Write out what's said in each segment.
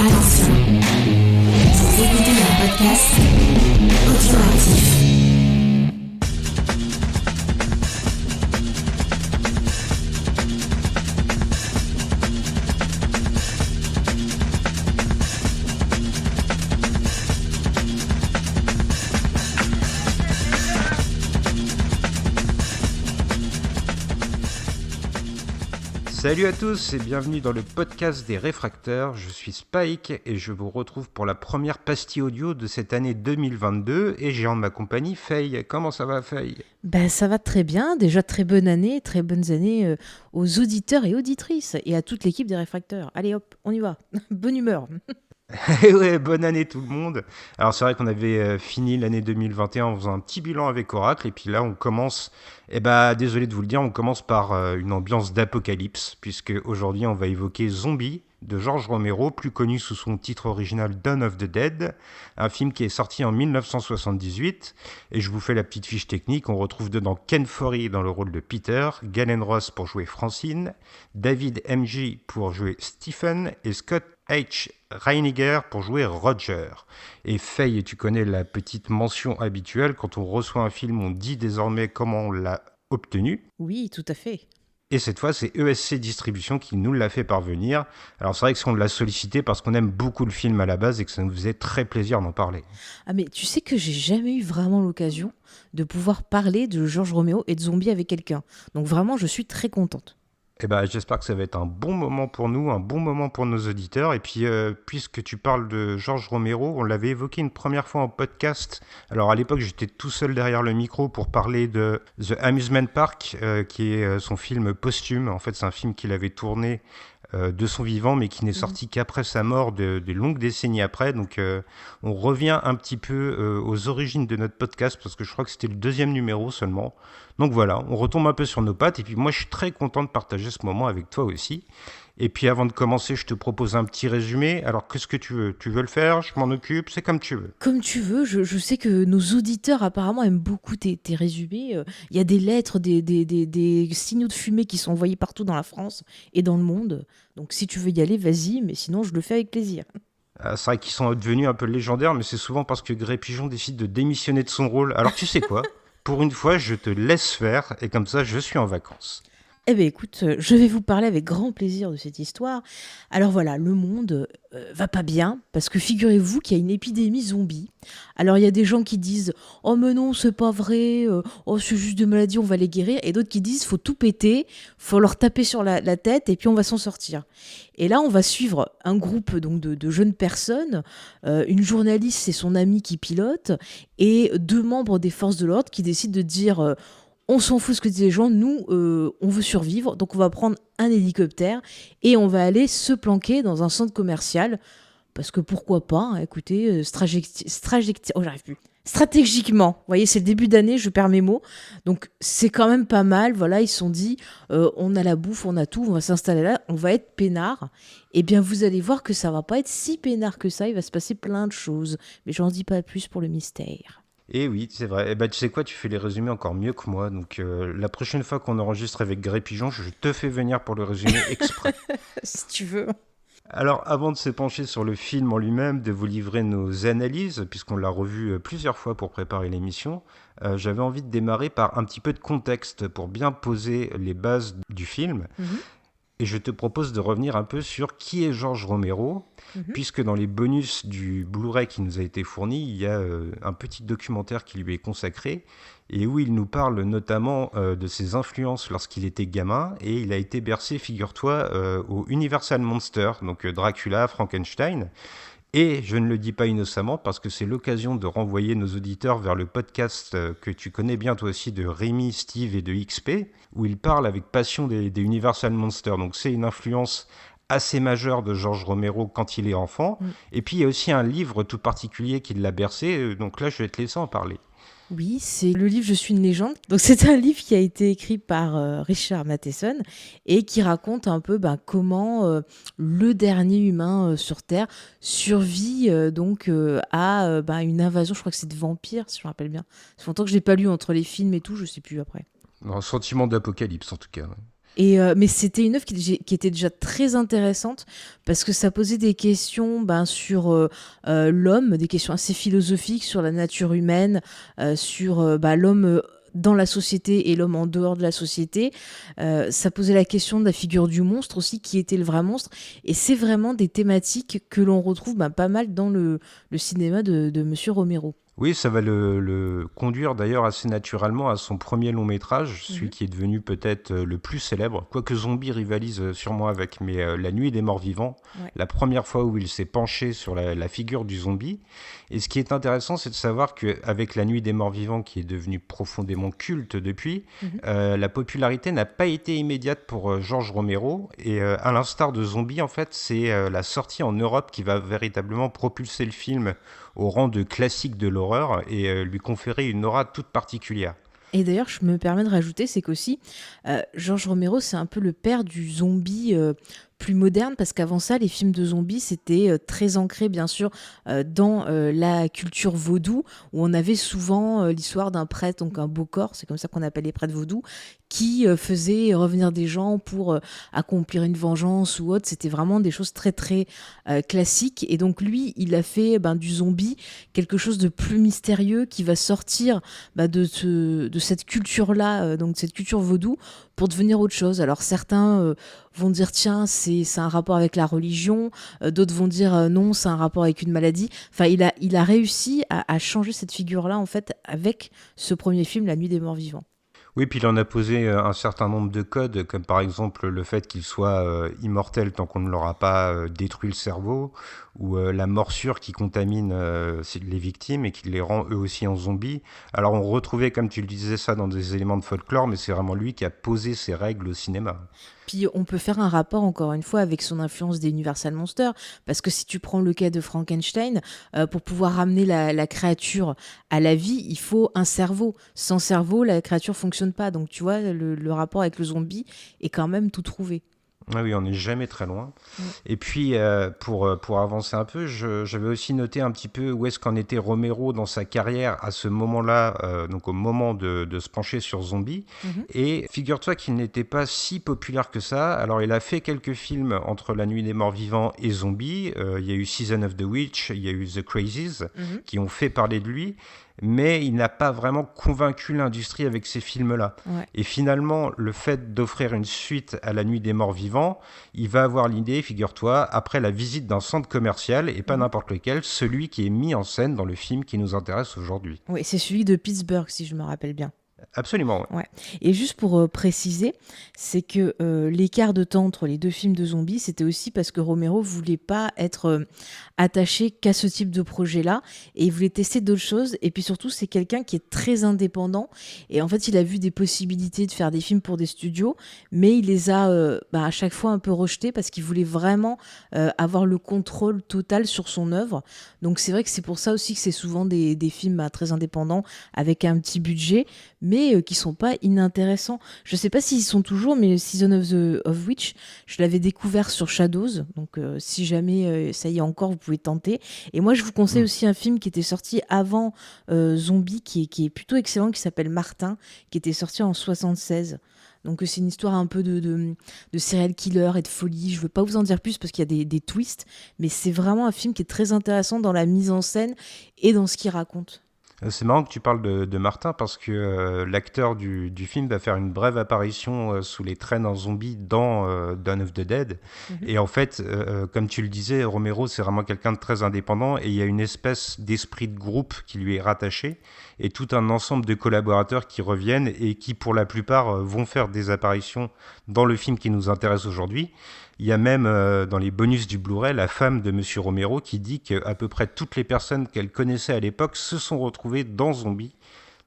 Attention, vous écoutez un podcast audioactif. Salut à tous et bienvenue dans le podcast des réfracteurs, je suis Spike et je vous retrouve pour la première pastille audio de cette année 2022 et j'ai en ma compagnie Faye. Comment ça va Faye ? Ben, ça va très bien, déjà très bonne année, très bonnes années aux auditeurs et auditrices et à toute l'équipe des réfracteurs. Allez hop, on y va, bonne humeur. Et ouais, bonne année tout le monde. Alors c'est vrai qu'on avait fini l'année 2021 en faisant un petit bilan avec Oracle et puis là on commence, désolé de vous le dire, on commence par une ambiance d'apocalypse puisque aujourd'hui on va évoquer Zombie de George Romero, plus connu sous son titre original Dawn of the Dead, un film qui est sorti en 1978 et je vous fais la petite fiche technique, on retrouve dedans Ken Foree dans le rôle de Peter, Galen Ross pour jouer Francine, David M.G. pour jouer Stephen et Scott H. Reiniger pour jouer Roger. Et Faye, tu connais la petite mention habituelle, quand on reçoit un film, on dit désormais comment on l'a obtenu. Oui, tout à fait. Et cette fois, c'est ESC Distribution qui nous l'a fait parvenir. Alors c'est vrai que si on l'a sollicité parce qu'on aime beaucoup le film à la base et que ça nous faisait très plaisir d'en parler. Ah mais tu sais que j'ai jamais eu vraiment l'occasion de pouvoir parler de George Romero et de Zombie avec quelqu'un. Donc vraiment, je suis très contente. J'espère que ça va être un bon moment pour nous, un bon moment pour nos auditeurs. Et puis, puisque tu parles de George Romero, on l'avait évoqué une première fois en podcast. Alors, à l'époque, j'étais tout seul derrière le micro pour parler de The Amusement Park, qui est son film posthume. En fait, c'est un film qu'il avait tourné de son vivant, mais qui n'est sorti qu'après sa mort, des longues décennies après. Donc, on revient un petit peu aux origines de notre podcast, parce que je crois que c'était le 2e numéro seulement. Donc voilà, on retombe un peu sur nos pattes, et puis moi je suis très content de partager ce moment avec toi aussi. Et puis avant de commencer, je te propose un petit résumé. Alors qu'est-ce que tu veux ? Tu veux le faire ? Je m'en occupe, c'est comme tu veux. Comme tu veux, je sais que nos auditeurs apparemment aiment beaucoup tes résumés. Il y a des lettres, des signaux de fumée qui sont envoyés partout dans la France et dans le monde. Donc si tu veux y aller, vas-y, mais sinon je le fais avec plaisir. C'est vrai qu'ils sont devenus un peu légendaires, mais c'est souvent parce que Grey Pigeon décide de démissionner de son rôle. Alors tu sais quoi ? Pour une fois, je te laisse faire, et comme ça, je suis en vacances. Eh bien écoute, je vais vous parler avec grand plaisir de cette histoire. Alors voilà, le monde va pas bien, parce que figurez-vous qu'il y a une épidémie zombie. Alors il y a des gens qui disent « Oh mais non, c'est pas vrai, oh c'est juste des maladies, on va les guérir », et d'autres qui disent « Faut tout péter, faut leur taper sur la tête, et puis on va s'en sortir ». Et là, on va suivre un groupe donc de jeunes personnes, une journaliste et son amie qui pilotent, et 2 membres des forces de l'ordre qui décident de dire on s'en fout ce que disent les gens, nous, on veut survivre, donc on va prendre un hélicoptère et on va aller se planquer dans un centre commercial, parce que pourquoi pas, hein, écoutez, stratégiquement, vous voyez, c'est le début d'année, je perds mes mots, donc c'est quand même pas mal, voilà, ils se sont dit, on a la bouffe, on a tout, on va s'installer là, on va être peinard, et bien vous allez voir que ça va pas être si peinard que ça, il va se passer plein de choses, mais j'en dis pas plus pour le mystère. Et oui, c'est vrai. Tu sais quoi, tu fais les résumés encore mieux que moi. Donc la prochaine fois qu'on enregistre avec Grey Pigeon, je te fais venir pour le résumé exprès. Si tu veux. Alors avant de se pencher sur le film en lui-même, de vous livrer nos analyses, puisqu'on l'a revu plusieurs fois pour préparer l'émission, j'avais envie de démarrer par un petit peu de contexte pour bien poser les bases du film. Et je te propose de revenir un peu sur qui est George Romero, puisque dans les bonus du Blu-ray qui nous a été fourni, il y a un petit documentaire qui lui est consacré, et où il nous parle notamment de ses influences lorsqu'il était gamin, et il a été bercé, figure-toi, au Universal Monster, donc Dracula, Frankenstein. Et je ne le dis pas innocemment parce que c'est l'occasion de renvoyer nos auditeurs vers le podcast que tu connais bien toi aussi de Rémi, Steve et de XP, où ils parlent avec passion des Universal Monsters. Donc c'est une influence assez majeure de George Romero quand il est enfant. Et puis il y a aussi un livre tout particulier qui l'a bercé, donc là je vais te laisser en parler. Oui, c'est le livre Je suis une légende. Donc c'est un livre qui a été écrit par Richard Matheson et qui raconte un peu comment le dernier humain sur Terre survit à une invasion, je crois que c'est de vampires, si je me rappelle bien. Ça fait longtemps que je l'ai pas lu entre les films et tout, je sais plus après. Un sentiment d'apocalypse en tout cas. Ouais. Mais c'était une œuvre qui était déjà très intéressante parce que ça posait des questions sur l'homme, des questions assez philosophiques sur la nature humaine, sur l'homme dans la société et l'homme en dehors de la société. Ça posait la question de la figure du monstre aussi, qui était le vrai monstre. Et c'est vraiment des thématiques que l'on retrouve pas mal dans le cinéma de Monsieur Romero. Oui, ça va le conduire d'ailleurs assez naturellement à son premier long métrage, celui qui est devenu peut-être le plus célèbre, quoique Zombie rivalise sûrement avec, mais La Nuit des Morts Vivants, la première fois où il s'est penché sur la figure du zombie. Et ce qui est intéressant, c'est de savoir qu'avec La Nuit des Morts Vivants, qui est devenu profondément culte depuis, la popularité n'a pas été immédiate pour George Romero, et à l'instar de Zombie, en fait, c'est la sortie en Europe qui va véritablement propulser le film au rang de classique de l'horreur et lui conférer une aura toute particulière. Et d'ailleurs, je me permets de rajouter, c'est qu'aussi, George Romero, c'est un peu le père du zombie plus moderne, parce qu'avant ça, les films de zombies, c'était très ancré, bien sûr, dans la culture vaudou, où on avait souvent l'histoire d'un prêtre, donc un beau-corps, c'est comme ça qu'on appelle les prêtres vaudous, qui faisait revenir des gens pour accomplir une vengeance ou autre. C'était vraiment des choses très, très classiques. Et donc, lui, il a fait du zombie quelque chose de plus mystérieux qui va sortir de cette culture-là, donc de cette culture vaudou, pour devenir autre chose. Alors, certains vont dire tiens, c'est un rapport avec la religion, d'autres vont dire non, c'est un rapport avec une maladie. Enfin, il a réussi à changer cette figure-là, en fait, avec ce premier film, La Nuit des Morts Vivants. Oui, puis il en a posé un certain nombre de codes, comme par exemple le fait qu'il soit immortel tant qu'on ne leur a pas détruit le cerveau, ou la morsure qui contamine les victimes et qui les rend eux aussi en zombies. Alors on retrouvait, comme tu le disais, ça dans des éléments de folklore, mais c'est vraiment lui qui a posé ces règles au cinéma. Puis on peut faire un rapport, encore une fois, avec son influence des Universal Monsters, parce que si tu prends le cas de Frankenstein, pour pouvoir ramener la créature à la vie, il faut un cerveau. Sans cerveau, la créature fonctionne pas. Donc tu vois, le rapport avec le zombie est quand même tout trouvé. Ah oui, on n'est jamais très loin. Et puis, pour avancer un peu, j'avais aussi noté un petit peu où est-ce qu'en était Romero dans sa carrière à ce moment-là, donc au moment de se pencher sur Zombie. Et figure-toi qu'il n'était pas si populaire que ça. Alors, il a fait quelques films entre La Nuit des Morts Vivants et Zombie. Il y a eu Season of the Witch, il y a eu The Crazies, qui ont fait parler de lui. Mais il n'a pas vraiment convaincu l'industrie avec ces films-là. Ouais. Et finalement, le fait d'offrir une suite à La Nuit des Morts Vivants, il va avoir l'idée, figure-toi, après la visite d'un centre commercial, et pas n'importe lequel, celui qui est mis en scène dans le film qui nous intéresse aujourd'hui. Oui, c'est celui de Pittsburgh, si je me rappelle bien. Absolument, ouais. Ouais. Et juste pour préciser, c'est que l'écart de temps entre les deux films de zombies, c'était aussi parce que Romero voulait pas être attaché qu'à ce type de projet-là, et il voulait tester d'autres choses. Et puis surtout, c'est quelqu'un qui est très indépendant, et en fait, il a vu des possibilités de faire des films pour des studios, mais il les a à chaque fois un peu rejetés parce qu'il voulait vraiment avoir le contrôle total sur son œuvre. Donc c'est vrai que c'est pour ça aussi que c'est souvent des films très indépendants avec un petit budget, mais qui sont pas inintéressants. Je sais pas s'ils sont toujours, mais Season of Witch, je l'avais découvert sur Shadows, donc si jamais ça y est encore, vous pouvez tenter. Et moi, je vous conseille aussi un film qui était sorti avant Zombie, qui est plutôt excellent, qui s'appelle Martin, qui était sorti en 76. Donc c'est une histoire un peu de serial killer et de folie. Je veux pas vous en dire plus parce qu'il y a des twists, mais c'est vraiment un film qui est très intéressant dans la mise en scène et dans ce qu'il raconte. C'est marrant que tu parles de Martin parce que l'acteur du film va faire une brève apparition sous les traînes en zombie dans Dawn of the Dead. Et en fait, comme tu le disais, Romero, c'est vraiment quelqu'un de très indépendant et il y a une espèce d'esprit de groupe qui lui est rattaché et tout un ensemble de collaborateurs qui reviennent et qui, pour la plupart, vont faire des apparitions dans le film qui nous intéresse aujourd'hui. Il y a même dans les bonus du Blu-ray la femme de Monsieur Romero qui dit qu'à peu près toutes les personnes qu'elle connaissait à l'époque se sont retrouvées dans Zombie.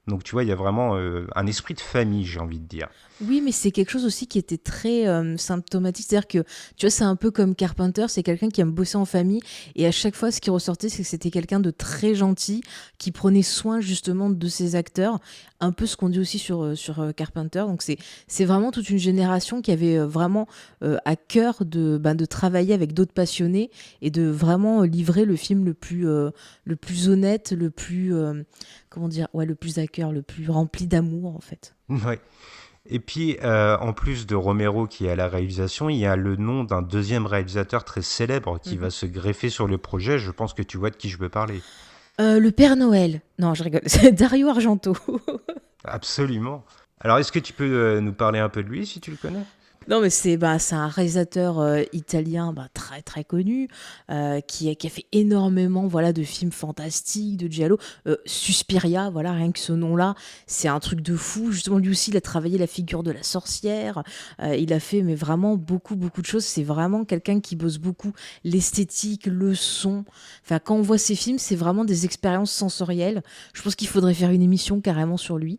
Donc tu vois, il y a vraiment un esprit de famille, j'ai envie de dire. Oui, mais c'est quelque chose aussi qui était très symptomatique. C'est-à-dire que, tu vois, c'est un peu comme Carpenter, c'est quelqu'un qui aime bosser en famille. Et à chaque fois, ce qui ressortait, c'est que c'était quelqu'un de très gentil, qui prenait soin justement de ses acteurs. Un peu ce qu'on dit aussi sur Carpenter. Donc c'est vraiment toute une génération qui avait vraiment à cœur de travailler avec d'autres passionnés et de vraiment livrer le film le plus honnête, le plus, comment dire, ouais, le plus à cœur, le plus rempli d'amour, en fait. Ouais. Et puis, en plus de Romero qui est à la réalisation, il y a le nom d'un deuxième réalisateur très célèbre qui va Mhm. se greffer sur le projet. Je pense que tu vois de qui je veux parler. Le Père Noël. Non, je rigole. C'est Dario Argento. Absolument. Alors, est-ce que tu peux nous parler un peu de lui si tu le connais? Non, mais c'est un réalisateur italien très très connu qui a fait énormément voilà de films fantastiques, de giallo. Suspiria, voilà, rien que ce nom-là, c'est un truc de fou. Justement, lui aussi, il a travaillé la figure de la sorcière. Il a fait mais vraiment beaucoup beaucoup de choses. C'est vraiment quelqu'un qui bosse beaucoup l'esthétique, le son. Enfin, quand on voit ses films, c'est vraiment des expériences sensorielles. Je pense qu'il faudrait faire une émission carrément sur lui.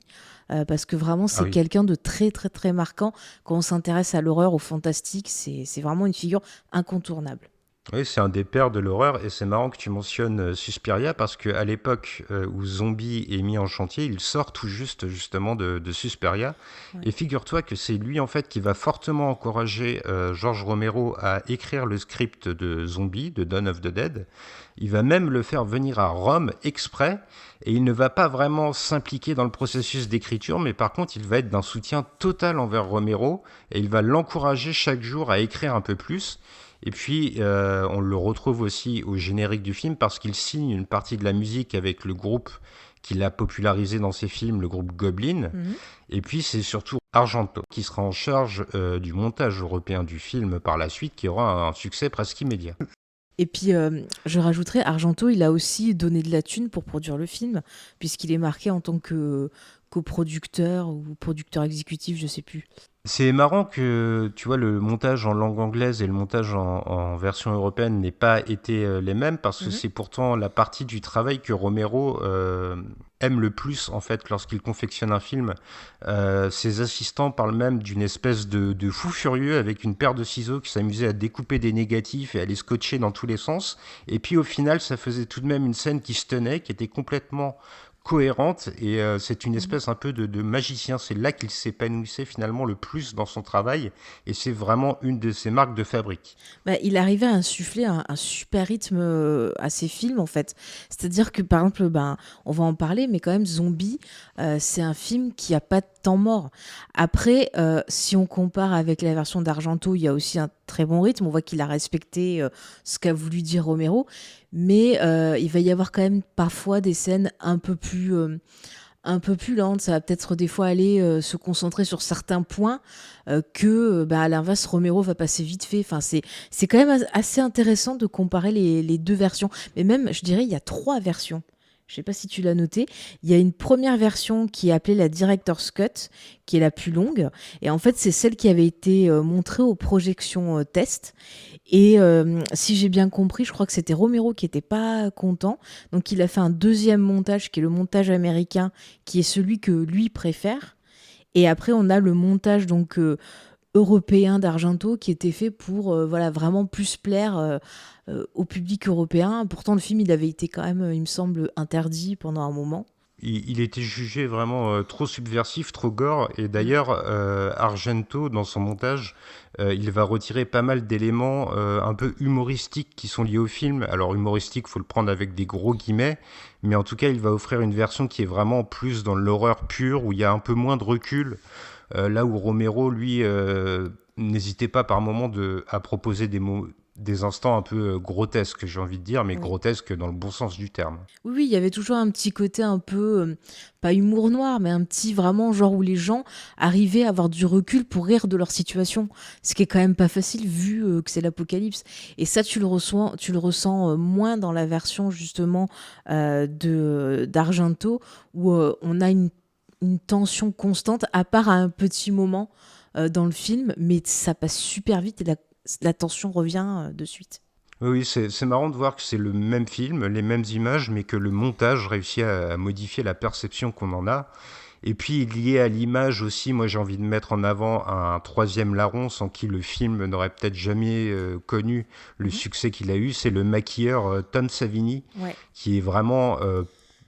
Parce que vraiment, Ah c'est oui. quelqu'un de très, très, très marquant. Quand on s'intéresse à l'horreur, au fantastique, c'est vraiment une figure incontournable. Oui, c'est un des pères de l'horreur et c'est marrant que tu mentionnes Suspiria parce qu'à l'époque où Zombie est mis en chantier, il sort tout juste justement de Suspiria Ouais. et figure-toi que c'est lui en fait qui va fortement encourager George Romero à écrire le script de Zombie, de Dawn of the Dead. Il va même le faire venir à Rome exprès et il ne va pas vraiment s'impliquer dans le processus d'écriture mais par contre il va être d'un soutien total envers Romero et il va l'encourager chaque jour à écrire un peu plus. Et puis, on le retrouve aussi au générique du film parce qu'il signe une partie de la musique avec le groupe qu'il a popularisé dans ses films, le groupe Goblin. Mhm. Et puis, c'est surtout Argento qui sera en charge du montage européen du film par la suite, qui aura un succès presque immédiat. Et puis, je rajouterais, Argento, il a aussi donné de la thune pour produire le film, puisqu'il est marqué en tant que coproducteur ou producteur exécutif, je sais plus. C'est marrant que, tu vois, le montage en langue anglaise et le montage en version européenne n'aient pas été les mêmes parce que Mhm. c'est pourtant la partie du travail que Romero aime le plus, en fait, lorsqu'il confectionne un film. Ses assistants parlent même d'une espèce de fou furieux avec une paire de ciseaux qui s'amusait à découper des négatifs et à les scotcher dans tous les sens. Et puis au final, ça faisait tout de même une scène qui se tenait, qui était complètement cohérente et c'est une Mhm. espèce un peu de magicien. C'est là qu'il s'épanouissait finalement le plus dans son travail et c'est vraiment une de ses marques de fabrique. Bah, il arrivait à insuffler un super rythme à ses films, en fait. C'est-à-dire que, par exemple, ben, on va en parler, mais quand même, Zombie, c'est un film qui a pas de temps mort. Après, si on compare avec la version d'Argento, il y a aussi un très bon rythme. On voit qu'il a respecté ce qu'a voulu dire Romero, mais il va y avoir quand même parfois des scènes un peu plus lente, ça va peut-être des fois aller se concentrer sur certains points que, bah, à l'inverse, Romero va passer vite fait. Enfin, c'est quand même assez intéressant de comparer les deux versions. Mais même, je dirais, il y a trois versions. Je sais pas si tu l'as noté. Il y a une première version qui est appelée la Director's Cut, qui est la plus longue. Et en fait, c'est celle qui avait été montrée aux projections test. Et si j'ai bien compris, je crois que c'était Romero qui était pas content. Donc il a fait un deuxième montage qui est le montage américain, qui est celui que lui préfère. Et après, on a le montage donc européen d'Argento qui était fait pour voilà vraiment plus plaire au public européen. Pourtant, le film il avait été quand même, il me semble, interdit pendant un moment. Il était jugé vraiment trop subversif, trop gore et Mm. d'ailleurs Argento dans son montage il va retirer pas mal d'éléments un peu humoristiques qui sont liés au film. Alors humoristique, faut le prendre avec des gros guillemets, mais en tout cas il va offrir une version qui est vraiment plus dans l'horreur pure où il y a un peu moins de recul. Là où Romero, lui, n'hésitait pas par moments à proposer des instants un peu grotesques, j'ai envie de dire, mais Oui. grotesques dans le bon sens du terme. Oui, oui, il y avait toujours un petit côté un peu, pas humour noir, mais un petit vraiment genre où les gens arrivaient à avoir du recul pour rire de leur situation. Ce qui est quand même pas facile vu que c'est l'apocalypse. Et ça, tu le ressens moins dans la version justement d'Argento, où on a une tension constante, à part à un petit moment dans le film, mais ça passe super vite et la tension revient de suite. Oui, oui, c'est marrant de voir que c'est le même film, les mêmes images, mais que le montage réussit à modifier la perception qu'on en a. Et puis, lié à l'image aussi, moi j'ai envie de mettre en avant un troisième larron sans qui le film n'aurait peut-être jamais connu le Mhm. succès qu'il a eu, c'est le maquilleur Tom Savini, Ouais. qui est vraiment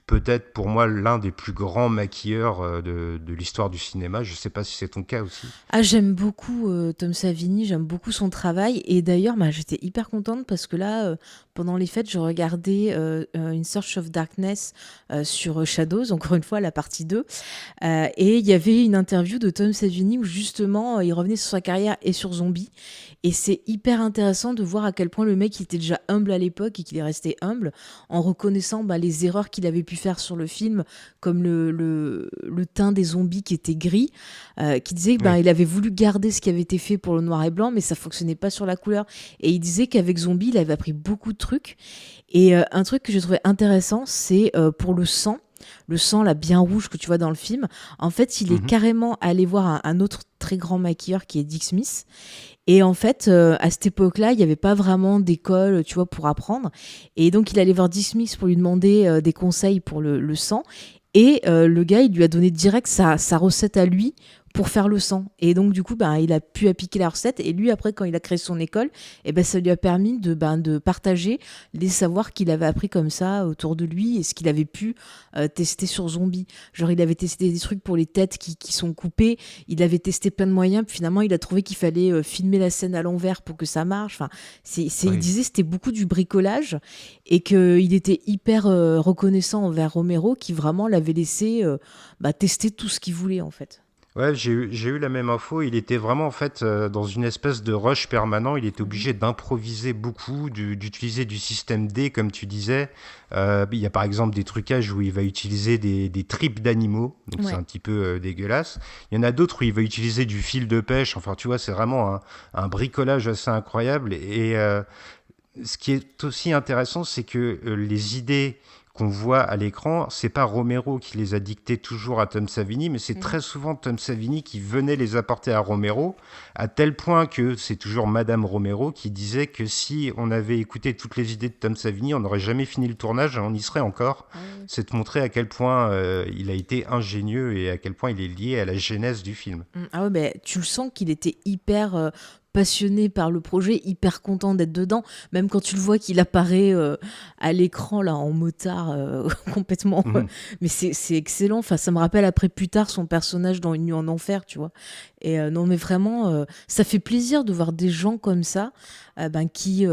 peut-être pour moi l'un des plus grands maquilleurs de l'histoire du cinéma. Je sais pas si c'est ton cas aussi. Ah, j'aime beaucoup Tom Savini, j'aime beaucoup son travail. Et d'ailleurs, bah, j'étais hyper contente parce que là, pendant les fêtes, je regardais In Search of Darkness sur Shadows, encore une fois, la partie 2. Et il y avait une interview de Tom Savini où justement, il revenait sur sa carrière et sur Zombie. Et c'est hyper intéressant de voir à quel point le mec il était déjà humble à l'époque et qu'il est resté humble en reconnaissant bah, les erreurs qu'il avait pu faire sur le film, comme le teint des zombies qui était gris, qui disait qu'il Oui. il avait voulu garder ce qui avait été fait pour le noir et blanc, mais ça fonctionnait pas sur la couleur. Et il disait qu'avec Zombie, il avait appris beaucoup de trucs. Et un truc que j'ai trouvé intéressant, c'est pour le sang. Le sang là bien rouge que tu vois dans le film, en fait il est Mhm. carrément allé voir un autre très grand maquilleur qui est Dick Smith. Et en fait, à cette époque-là, il n'y avait pas vraiment d'école, tu vois, pour apprendre. Et donc, il allait voir Dick Smith pour lui demander des conseils pour le sang. Et le gars, il lui a donné direct sa recette à lui pour faire le sang. Et donc, du coup, il a pu appliquer la recette. Et lui, après, quand il a créé son école, ça lui a permis de partager les savoirs qu'il avait appris comme ça autour de lui et ce qu'il avait pu tester sur Zombie. Genre, il avait testé des trucs pour les têtes qui sont coupées. Il avait testé plein de moyens. Puis finalement, il a trouvé qu'il fallait filmer la scène à l'envers pour que ça marche. Enfin, il Oui. disait que c'était beaucoup du bricolage et qu'il était hyper reconnaissant envers Romero qui vraiment l'avait laissé tester tout ce qu'il voulait en fait. Ouais, j'ai eu la même info. Il était vraiment en fait dans une espèce de rush permanent. Il était Mhm. obligé d'improviser beaucoup, d'utiliser du système D, comme tu disais. Il y a par exemple des trucages où il va utiliser des tripes d'animaux, donc c'est Ouais. un petit peu dégueulasse. Il y en a d'autres où il va utiliser du fil de pêche. Enfin, tu vois, c'est vraiment un bricolage assez incroyable. Et ce qui est aussi intéressant, c'est que les idées qu'on voit à l'écran, c'est pas Romero qui les a dictées toujours à Tom Savini, mais c'est Mhm. très souvent Tom Savini qui venait les apporter à Romero, à tel point que c'est toujours Madame Romero qui disait que si on avait écouté toutes les idées de Tom Savini, on n'aurait jamais fini le tournage et on y serait encore. Ah ouais. C'est de montrer à quel point il a été ingénieux et à quel point il est lié à la genèse du film. Ah ouais, tu le sens qu'il était hyper passionné par le projet, hyper content d'être dedans. Même quand tu le vois qu'il apparaît à l'écran là en motard complètement. Mhm. Mais c'est excellent. Enfin, ça me rappelle après plus tard son personnage dans Une nuit en enfer, tu vois. Et non, mais vraiment, ça fait plaisir de voir des gens comme ça qui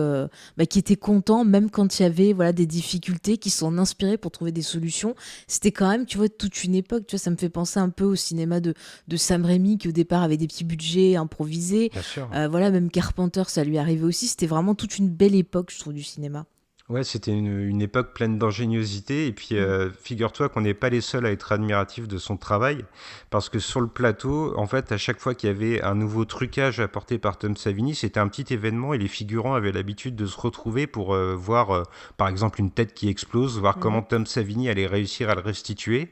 étaient contents, même quand il y avait voilà, des difficultés, qui s'en inspiraient pour trouver des solutions. C'était quand même, tu vois, toute une époque. Tu vois, ça me fait penser un peu au cinéma de Sam Raimi, qui au départ avait des petits budgets improvisés. Bien sûr. Voilà, même Carpenter, ça lui arrivait aussi. C'était vraiment toute une belle époque, je trouve, du cinéma. Ouais, c'était une époque pleine d'ingéniosité. Et puis, Mm. figure-toi qu'on n'est pas les seuls à être admiratifs de son travail. Parce que sur le plateau, en fait, à chaque fois qu'il y avait un nouveau trucage apporté par Tom Savini, c'était un petit événement et les figurants avaient l'habitude de se retrouver pour voir, par exemple, une tête qui explose, voir comment Mhm. Tom Savini allait réussir à le restituer.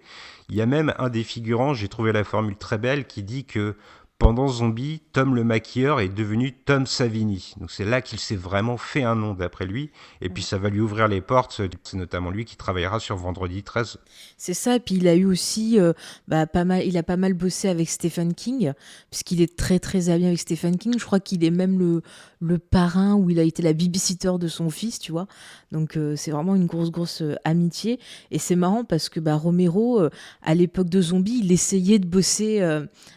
Il y a même un des figurants, j'ai trouvé la formule très belle, qui dit que pendant Zombie, Tom le maquilleur est devenu Tom Savini. Donc c'est là qu'il s'est vraiment fait un nom d'après lui. Et puis ça va lui ouvrir les portes. C'est notamment lui qui travaillera sur Vendredi 13. C'est ça, et puis il a eu aussi il a pas mal bossé avec Stephen King, puisqu'il est très très ami avec Stephen King. Je crois qu'il est même le parrain où il a été la babysitter de son fils, tu vois. Donc c'est vraiment une grosse amitié. Et c'est marrant parce que Romero, à l'époque de Zombie, il essayait de bosser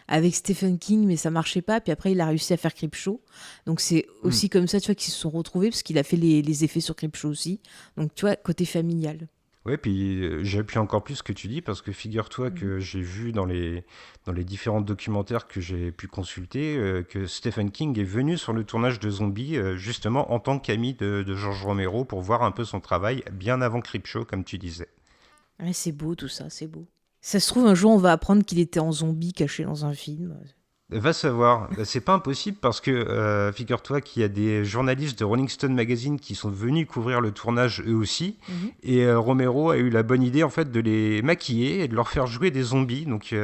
avec Stephen King, mais ça marchait pas. Puis après, il a réussi à faire Creepshow. Donc c'est Hmm. aussi comme ça, tu vois, qu'ils se sont retrouvés, parce qu'il a fait les effets sur Creepshow aussi. Donc tu vois, côté familial. Ouais, puis j'appuie encore plus ce que tu dis parce que figure-toi Mhm. que j'ai vu dans les différents documentaires que j'ai pu consulter que Stephen King est venu sur le tournage de Zombie justement en tant qu'ami de George Romero pour voir un peu son travail bien avant Creepshow, comme tu disais. Ouais, c'est beau tout ça, c'est beau. Ça se trouve, un jour, on va apprendre qu'il était en zombie caché dans un film. Va savoir, c'est pas impossible parce que figure-toi qu'il y a des journalistes de Rolling Stone Magazine qui sont venus couvrir le tournage eux aussi Mhm. et Romero a eu la bonne idée en fait de les maquiller et de leur faire jouer des zombies. Donc Oh de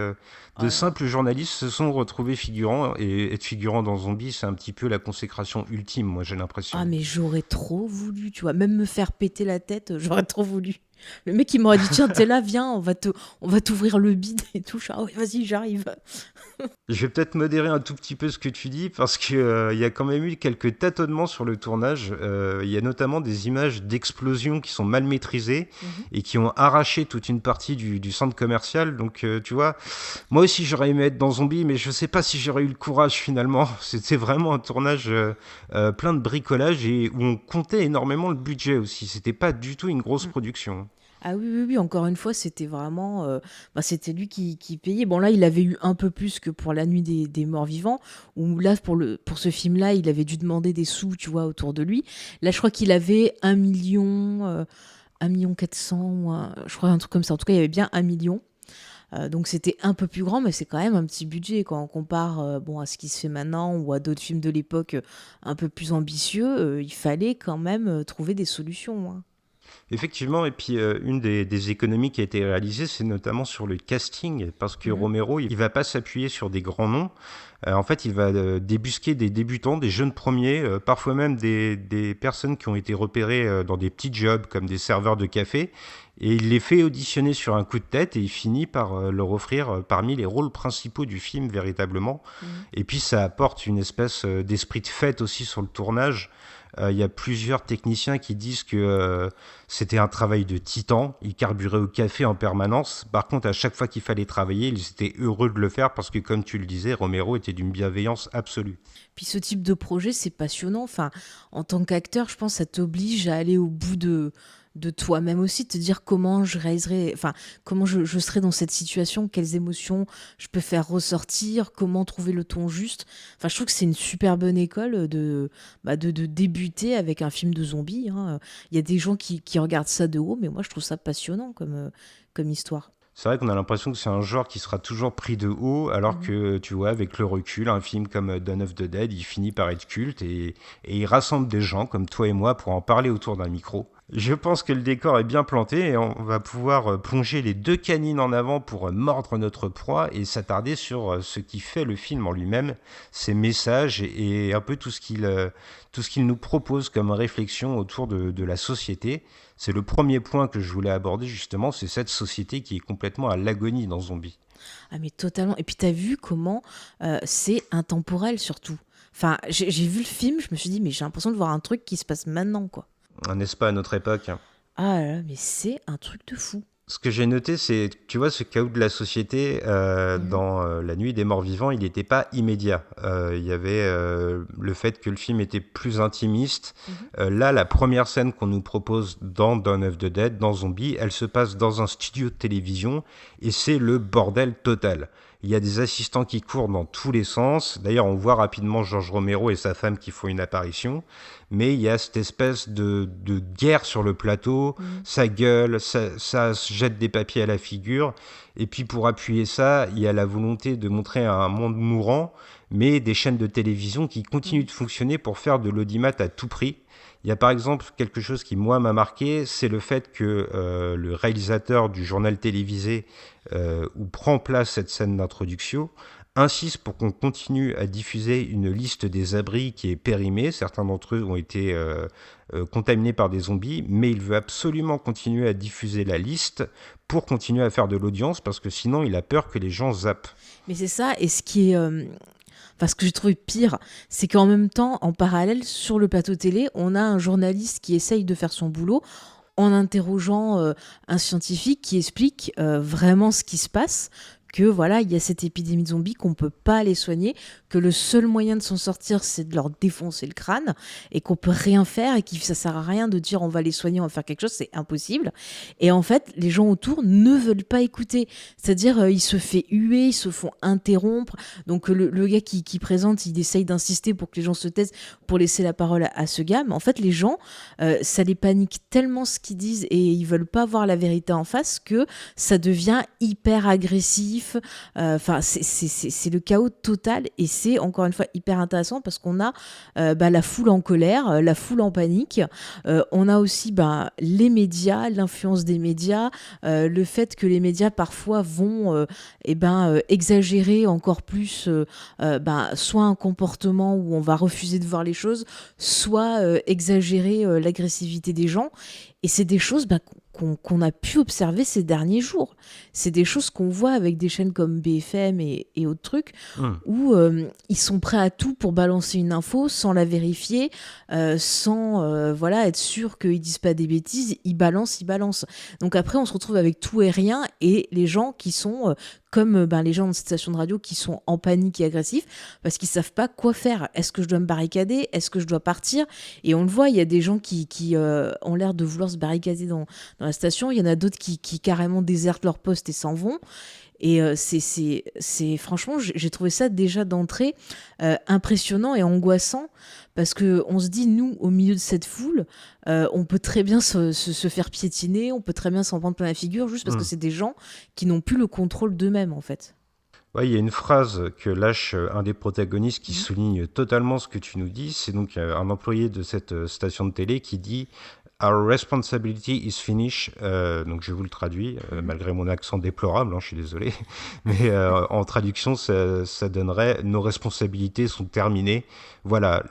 là là. simples journalistes se sont retrouvés figurants et être figurant dans Zombie c'est un petit peu la consécration ultime, moi j'ai Ah, l'impression. mais j'aurais trop voulu, tu vois. Même me faire péter la tête, j'aurais trop voulu. Le mec, il m'aurait dit, tiens, t'es là, viens, on va t'ouvrir le bide et tout. Ah oui, vas-y, j'arrive. Je vais peut-être modérer un tout petit peu ce que tu dis parce que il y a quand même eu quelques tâtonnements sur le tournage. Il y a notamment des images d'explosions qui sont mal maîtrisées Mhm. et qui ont arraché toute une partie du centre commercial. Donc tu vois, moi aussi j'aurais aimé être dans Zombie, mais je sais pas si j'aurais eu le courage finalement. C'était vraiment un tournage plein de bricolage et où on comptait énormément le budget aussi. C'était pas du tout une grosse production. Ah oui, oui, oui, encore une fois, c'était vraiment. C'était lui qui payait. Bon, là, il avait eu un peu plus que pour La Nuit des Morts Vivants, où là, pour ce film-là, il avait dû demander des sous, tu vois, autour de lui. Là, je crois qu'il avait 1 million, 1 400 000, je crois un truc comme ça. En tout cas, il y avait bien 1 million. Donc c'était un peu plus grand, mais c'est quand même un petit budget quand on compare à ce qui se fait maintenant ou à d'autres films de l'époque un peu plus ambitieux. Il fallait quand même trouver des solutions, hein. Effectivement, et puis une des économies qui a été réalisée, c'est notamment sur le casting, parce que Mhm. Romero, il va pas s'appuyer sur des grands noms. En fait, il va débusquer des débutants, des jeunes premiers, parfois même des personnes qui ont été repérées dans des petits jobs comme des serveurs de café, et il les fait auditionner sur un coup de tête, et il finit par leur offrir parmi les rôles principaux du film véritablement. Mhm. Et puis ça apporte une espèce d'esprit de fête aussi sur le tournage. Il y a plusieurs techniciens qui disent que c'était un travail de titan. Ils carburaient au café en permanence. Par contre, à chaque fois qu'il fallait travailler, ils étaient heureux de le faire parce que, comme tu le disais, Romero était d'une bienveillance absolue. Puis ce type de projet, c'est passionnant. Enfin, en tant qu'acteur, je pense que ça t'oblige à aller au bout de toi-même aussi, de te dire comment je réaliserai, enfin, comment je serai dans cette situation, quelles émotions je peux faire ressortir, comment trouver le ton juste. Enfin, je trouve que c'est une super bonne école de débuter avec un film de zombies, hein. Il y a des gens qui regardent ça de haut, mais moi, je trouve ça passionnant comme histoire. C'est vrai qu'on a l'impression que c'est un genre qui sera toujours pris de haut, alors Mhm. que, tu vois, avec le recul, un film comme Dawn of the Dead, il finit par être culte et il rassemble des gens comme toi et moi pour en parler autour d'un micro. Je pense que le décor est bien planté et on va pouvoir plonger les deux canines en avant pour mordre notre proie et s'attarder sur ce qui fait le film en lui-même, ses messages et un peu tout ce qu'il nous propose comme réflexion autour de la société. C'est le premier point que je voulais aborder justement, c'est cette société qui est complètement à l'agonie dans Zombie. Ah mais totalement. Et puis t'as vu comment c'est intemporel surtout. Enfin, j'ai vu le film, je me suis dit, mais j'ai l'impression de voir un truc qui se passe maintenant, quoi. N'est-ce pas à notre époque? Ah là là, mais c'est un truc de fou. Ce que j'ai noté, c'est, tu vois, ce chaos de la société Mhm, dans La Nuit des Morts Vivants, il n'était pas immédiat. Il y avait le fait que le film était plus intimiste. mhm. Là, la première scène qu'on nous propose dans Dawn of the Dead, dans Zombie, elle se passe dans un studio de télévision et c'est le bordel total. Il y a des assistants qui courent dans tous les sens. D'ailleurs, on voit rapidement George Romero et sa femme qui font une apparition. Mais il y a cette espèce de guerre sur le plateau, Mhm. ça gueule, ça se jette des papiers à la figure. Et puis pour appuyer ça, il y a la volonté de montrer un monde mourant, mais des chaînes de télévision qui continuent Mhm. de fonctionner pour faire de l'audimat à tout prix. Il y a par exemple quelque chose qui, moi, m'a marqué, c'est le fait que le réalisateur du journal télévisé où prend place cette scène d'introduction insiste pour qu'on continue à diffuser une liste des abris qui est périmée. Certains d'entre eux ont été contaminés par des zombies, mais il veut absolument continuer à diffuser la liste pour continuer à faire de l'audience, parce que sinon il a peur que les gens zappent. Mais c'est ça, et ce qui est... Enfin, ce que j'ai trouvé pire, c'est qu'en même temps, en parallèle, sur le plateau télé, on a un journaliste qui essaye de faire son boulot en interrogeant un scientifique qui explique vraiment ce qui se passe, que voilà, il y a cette épidémie de zombies, qu'on peut pas aller soigner, que le seul moyen de s'en sortir, c'est de leur défoncer le crâne, et qu'on peut rien faire, et que ça sert à rien de dire on va les soigner, on va faire quelque chose, c'est impossible. Et en fait, les gens autour ne veulent pas écouter. C'est-à-dire, il se fait huer, ils se font interrompre. Donc le gars qui présente, il essaye d'insister pour que les gens se taisent, pour laisser la parole à ce gars. Mais en fait, les gens, ça les panique tellement ce qu'ils disent et ils veulent pas voir la vérité en face que ça devient hyper agressif. Enfin, c'est le chaos total et c'est encore une fois hyper intéressant parce qu'on a la foule en colère, la foule en panique. On a aussi les médias, l'influence des médias, le fait que les médias parfois vont exagérer encore plus soit un comportement où on va refuser de voir les choses, soit exagérer l'agressivité des gens. Et c'est des choses qu'on a pu observer ces derniers jours. C'est des choses qu'on voit avec des chaînes comme BFM et autres trucs, Hum. où ils sont prêts à tout pour balancer une info sans la vérifier, sans voilà, être sûr qu'ils disent pas des bêtises, ils balancent. Donc après, on se retrouve avec tout et rien, et les gens qui sont comme les gens de cette station de radio qui sont en panique et agressifs parce qu'ils savent pas quoi faire. Est-ce que je dois me barricader? Est-ce que je dois partir? Et on le voit, il y a des gens qui ont l'air de vouloir se barricader dans la station. Il y en a d'autres qui carrément désertent leur poste et s'en vont. Et c'est franchement, j'ai trouvé ça déjà d'entrée impressionnant et angoissant, parce que on se dit, nous, au milieu de cette foule, on peut très bien se faire piétiner, on peut très bien s'en prendre plein la figure, juste parce que Hum. c'est des gens qui n'ont plus le contrôle d'eux-mêmes, en fait. Ouais, il y a une phrase que lâche un des protagonistes qui Mhm. souligne totalement ce que tu nous dis. C'est donc un employé de cette station de télé qui dit Our responsibility is finished. Donc je vous le traduis, Mhm. malgré mon accent déplorable, hein, je suis désolé. Mais en traduction, ça donnerait Nos responsabilités sont terminées. Voilà,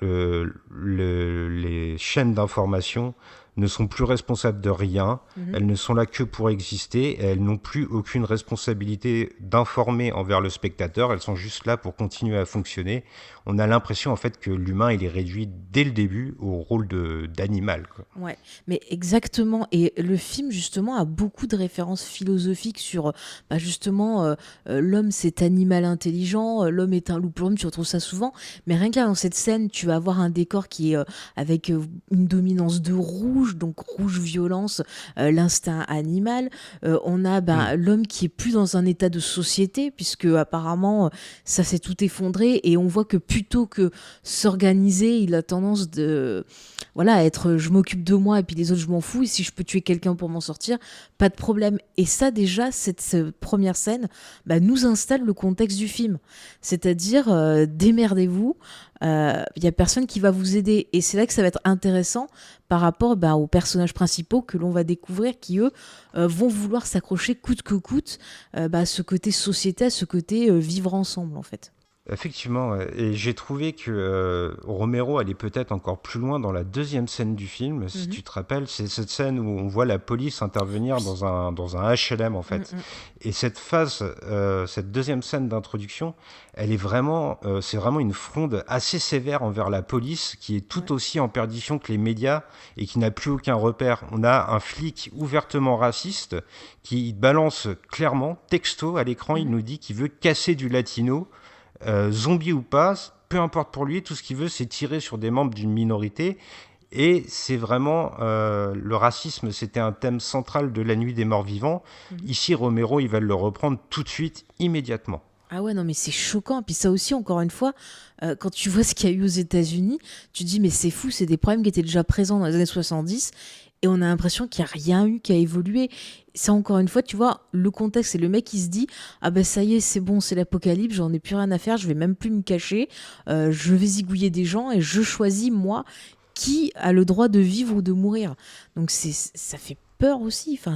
les chaînes d'information ne sont plus responsables de rien, Mhm. elles ne sont là que pour exister, et elles n'ont plus aucune responsabilité d'informer envers le spectateur, elles sont juste là pour continuer à fonctionner. On a l'impression en fait que l'humain il est réduit dès le début au rôle d'animal, quoi. Ouais, mais exactement. Et le film, justement, a beaucoup de références philosophiques sur, justement, l'homme, c'est animal intelligent, l'homme est un loup pour l'homme, tu retrouves ça souvent. Mais rien que là, dans cette scène, tu vas avoir un décor qui est avec une dominance de rouge, donc rouge violence, l'instinct animal. On a Mm. l'homme qui est plus dans un état de société, puisque apparemment, ça s'est tout effondré. Et on voit que plutôt que s'organiser, il a tendance voilà, être je m'occupe de moi et puis les autres je m'en fous, et si je peux tuer quelqu'un pour m'en sortir, pas de problème. Et ça déjà, cette première scène nous installe le contexte du film, c'est-à-dire démerdez-vous, il y a personne qui va vous aider. Et c'est là que ça va être intéressant par rapport aux personnages principaux que l'on va découvrir, qui eux vont vouloir s'accrocher coûte que coûte à ce côté société, à ce côté vivre ensemble, en fait. Effectivement, ouais. Et j'ai trouvé que Romero allait peut-être encore plus loin dans la deuxième scène du film. Si Mhm. tu te rappelles, c'est cette scène où on voit la police intervenir Oui. dans un HLM en Mm, fait. mm. Et cette phase, cette deuxième scène d'introduction, elle est vraiment, c'est vraiment une fronde assez sévère envers la police, qui est Ouais. tout aussi en perdition que les médias et qui n'a plus aucun repère. On a un flic ouvertement raciste qui balance clairement, texto à l'écran, il Mhm. nous dit qu'il veut casser du latino. Zombie ou pas, peu importe pour lui, tout ce qu'il veut, c'est tirer sur des membres d'une minorité. Et c'est vraiment le racisme, c'était un thème central de La Nuit des Morts Vivants. Mhm. Ici, Romero, il va le reprendre tout de suite, immédiatement. Ah ouais, non, mais c'est choquant. Puis ça aussi, encore une fois, quand tu vois ce qu'il y a eu aux États-Unis, tu te dis, mais c'est fou, c'est des problèmes qui étaient déjà présents dans les années 70, et on a l'impression qu'il n'y a rien eu qui a évolué. Ça, encore une fois, tu vois, le contexte, c'est le mec qui se dit, ah ben ça y est, c'est bon, c'est l'apocalypse, j'en ai plus rien à faire, je vais même plus me cacher, je vais zigouiller des gens et je choisis, moi, qui a le droit de vivre ou de mourir. Donc ça fait peur aussi. Enfin,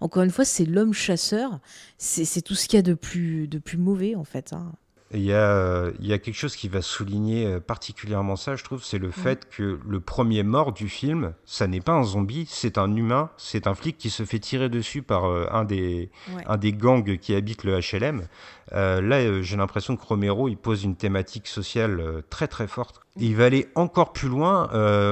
encore une fois, c'est l'homme chasseur. C'est tout ce qu'il y a de plus mauvais, en fait, hein. Il y a quelque chose qui va souligner particulièrement ça, je trouve, c'est le Mhm. fait que le premier mort du film, ça n'est pas un zombie, c'est un humain, c'est un flic qui se fait tirer dessus par Ouais. un des gangs qui habitent le HLM. J'ai l'impression que Romero, il pose une thématique sociale très très forte. Il va aller encore plus loin,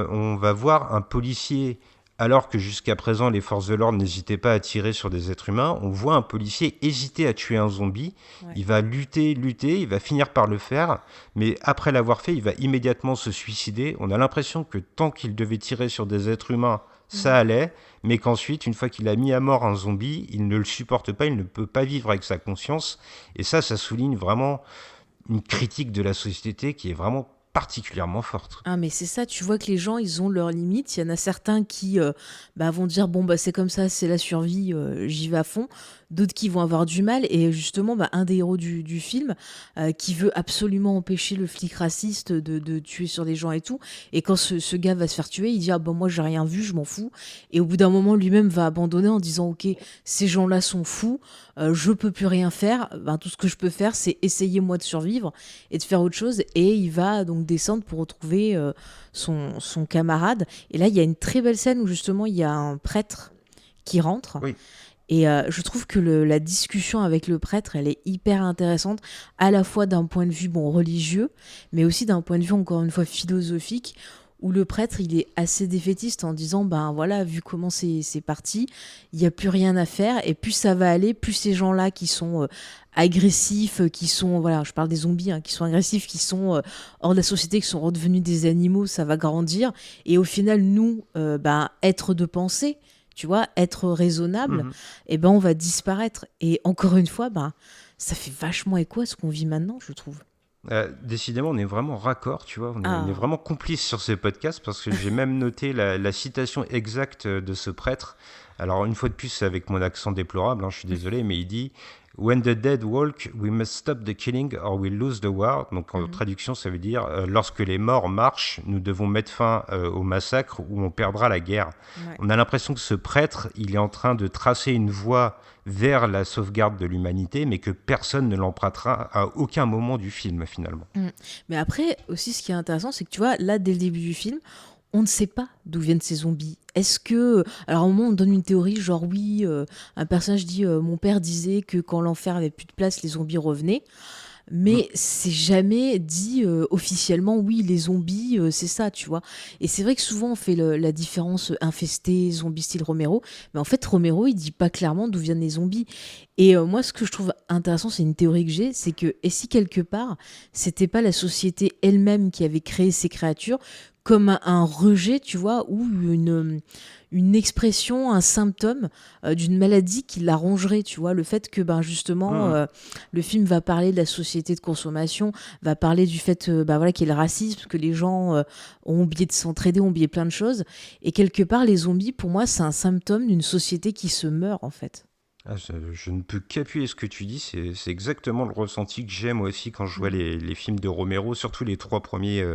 on va voir un policier. Alors que jusqu'à présent, les forces de l'ordre n'hésitaient pas à tirer sur des êtres humains, on voit un policier hésiter à tuer un zombie. Ouais. Il va lutter, il va finir par le faire, mais après l'avoir fait, il va immédiatement se suicider. On a l'impression que tant qu'il devait tirer sur des êtres humains, ça Mhm. allait, mais qu'ensuite, une fois qu'il a mis à mort un zombie, il ne le supporte pas, il ne peut pas vivre avec sa conscience. Et ça souligne vraiment une critique de la société qui est vraiment particulièrement forte. Ah mais c'est ça, tu vois que les gens, ils ont leurs limites. Il y en a certains qui vont dire, bon, c'est comme ça, c'est la survie, j'y vais à fond. D'autres qui vont avoir du mal. Et justement, un des héros du film qui veut absolument empêcher le flic raciste de tuer sur des gens et tout. Et quand ce gars va se faire tuer, il dit, ah moi j'ai rien vu, je m'en fous. Et au bout d'un moment, lui-même va abandonner en disant, ok, ces gens-là sont fous, je peux plus rien faire. Tout ce que je peux faire, c'est essayer moi de survivre et de faire autre chose. Et il va donc descendre pour retrouver son camarade. Et là, il y a une très belle scène où justement il y a un prêtre qui rentre. Oui. Et je trouve que la discussion avec le prêtre, elle est hyper intéressante, à la fois d'un point de vue religieux, mais aussi d'un point de vue, encore une fois, philosophique, où le prêtre, il est assez défaitiste en disant, ben voilà, vu comment c'est parti, il n'y a plus rien à faire, et plus ça va aller, plus ces gens-là qui sont agressifs, qui sont, voilà, je parle des zombies, hein, qui sont agressifs, qui sont hors de la société, qui sont redevenus des animaux, ça va grandir, et au final, nous, être de pensée, tu vois, être raisonnable, Mhm. eh ben on va disparaître. Et encore une fois, ça fait vachement écho à ce qu'on vit maintenant, je trouve. Décidément, on est vraiment raccord, tu vois, on est Ah, vraiment complices sur ces podcasts parce que j'ai même noté la citation exacte de ce prêtre. Alors, une fois de plus, c'est avec mon accent déplorable, hein, je suis désolé, mais il dit When the dead walk, we must stop the killing or we lose the war. Donc, en mhm, traduction, ça veut dire lorsque les morts marchent, nous devons mettre fin au massacre ou on perdra la guerre. ouais. On a l'impression que ce prêtre, il est en train de tracer une voie vers la sauvegarde de l'humanité, mais que personne ne l'empruntera à aucun moment du film, finalement. Mm. Mais après, aussi, ce qui est intéressant, c'est que tu vois, là, dès le début du film, on ne sait pas d'où viennent ces zombies. Est-ce que... Alors, à un moment, on donne une théorie, genre, oui, un personnage dit, mon père disait que quand l'enfer avait plus de place, les zombies revenaient. Mm. Mais c'est jamais dit officiellement, oui, les zombies, c'est ça, tu vois. Et c'est vrai que souvent on fait la différence infesté, zombie style Romero, mais en fait Romero il dit pas clairement d'où viennent les zombies. Et moi ce que je trouve intéressant, c'est une théorie que j'ai, c'est que et si quelque part c'était pas la société elle-même qui avait créé ces créatures, comme un rejet, tu vois, ou une expression, un symptôme d'une maladie qui la rongerait, tu vois, le fait que justement Mm. le film va parler de la société de consommation, va parler du fait voilà, qu'il y ait le racisme, que les gens ont oublié de s'entraider, ont oublié plein de choses. Et quelque part, les zombies, pour moi, c'est un symptôme d'une société qui se meurt, en fait. Je ne peux qu'appuyer ce que tu dis, c'est exactement le ressenti que j'ai moi aussi quand je vois les films de Romero, surtout les trois premiers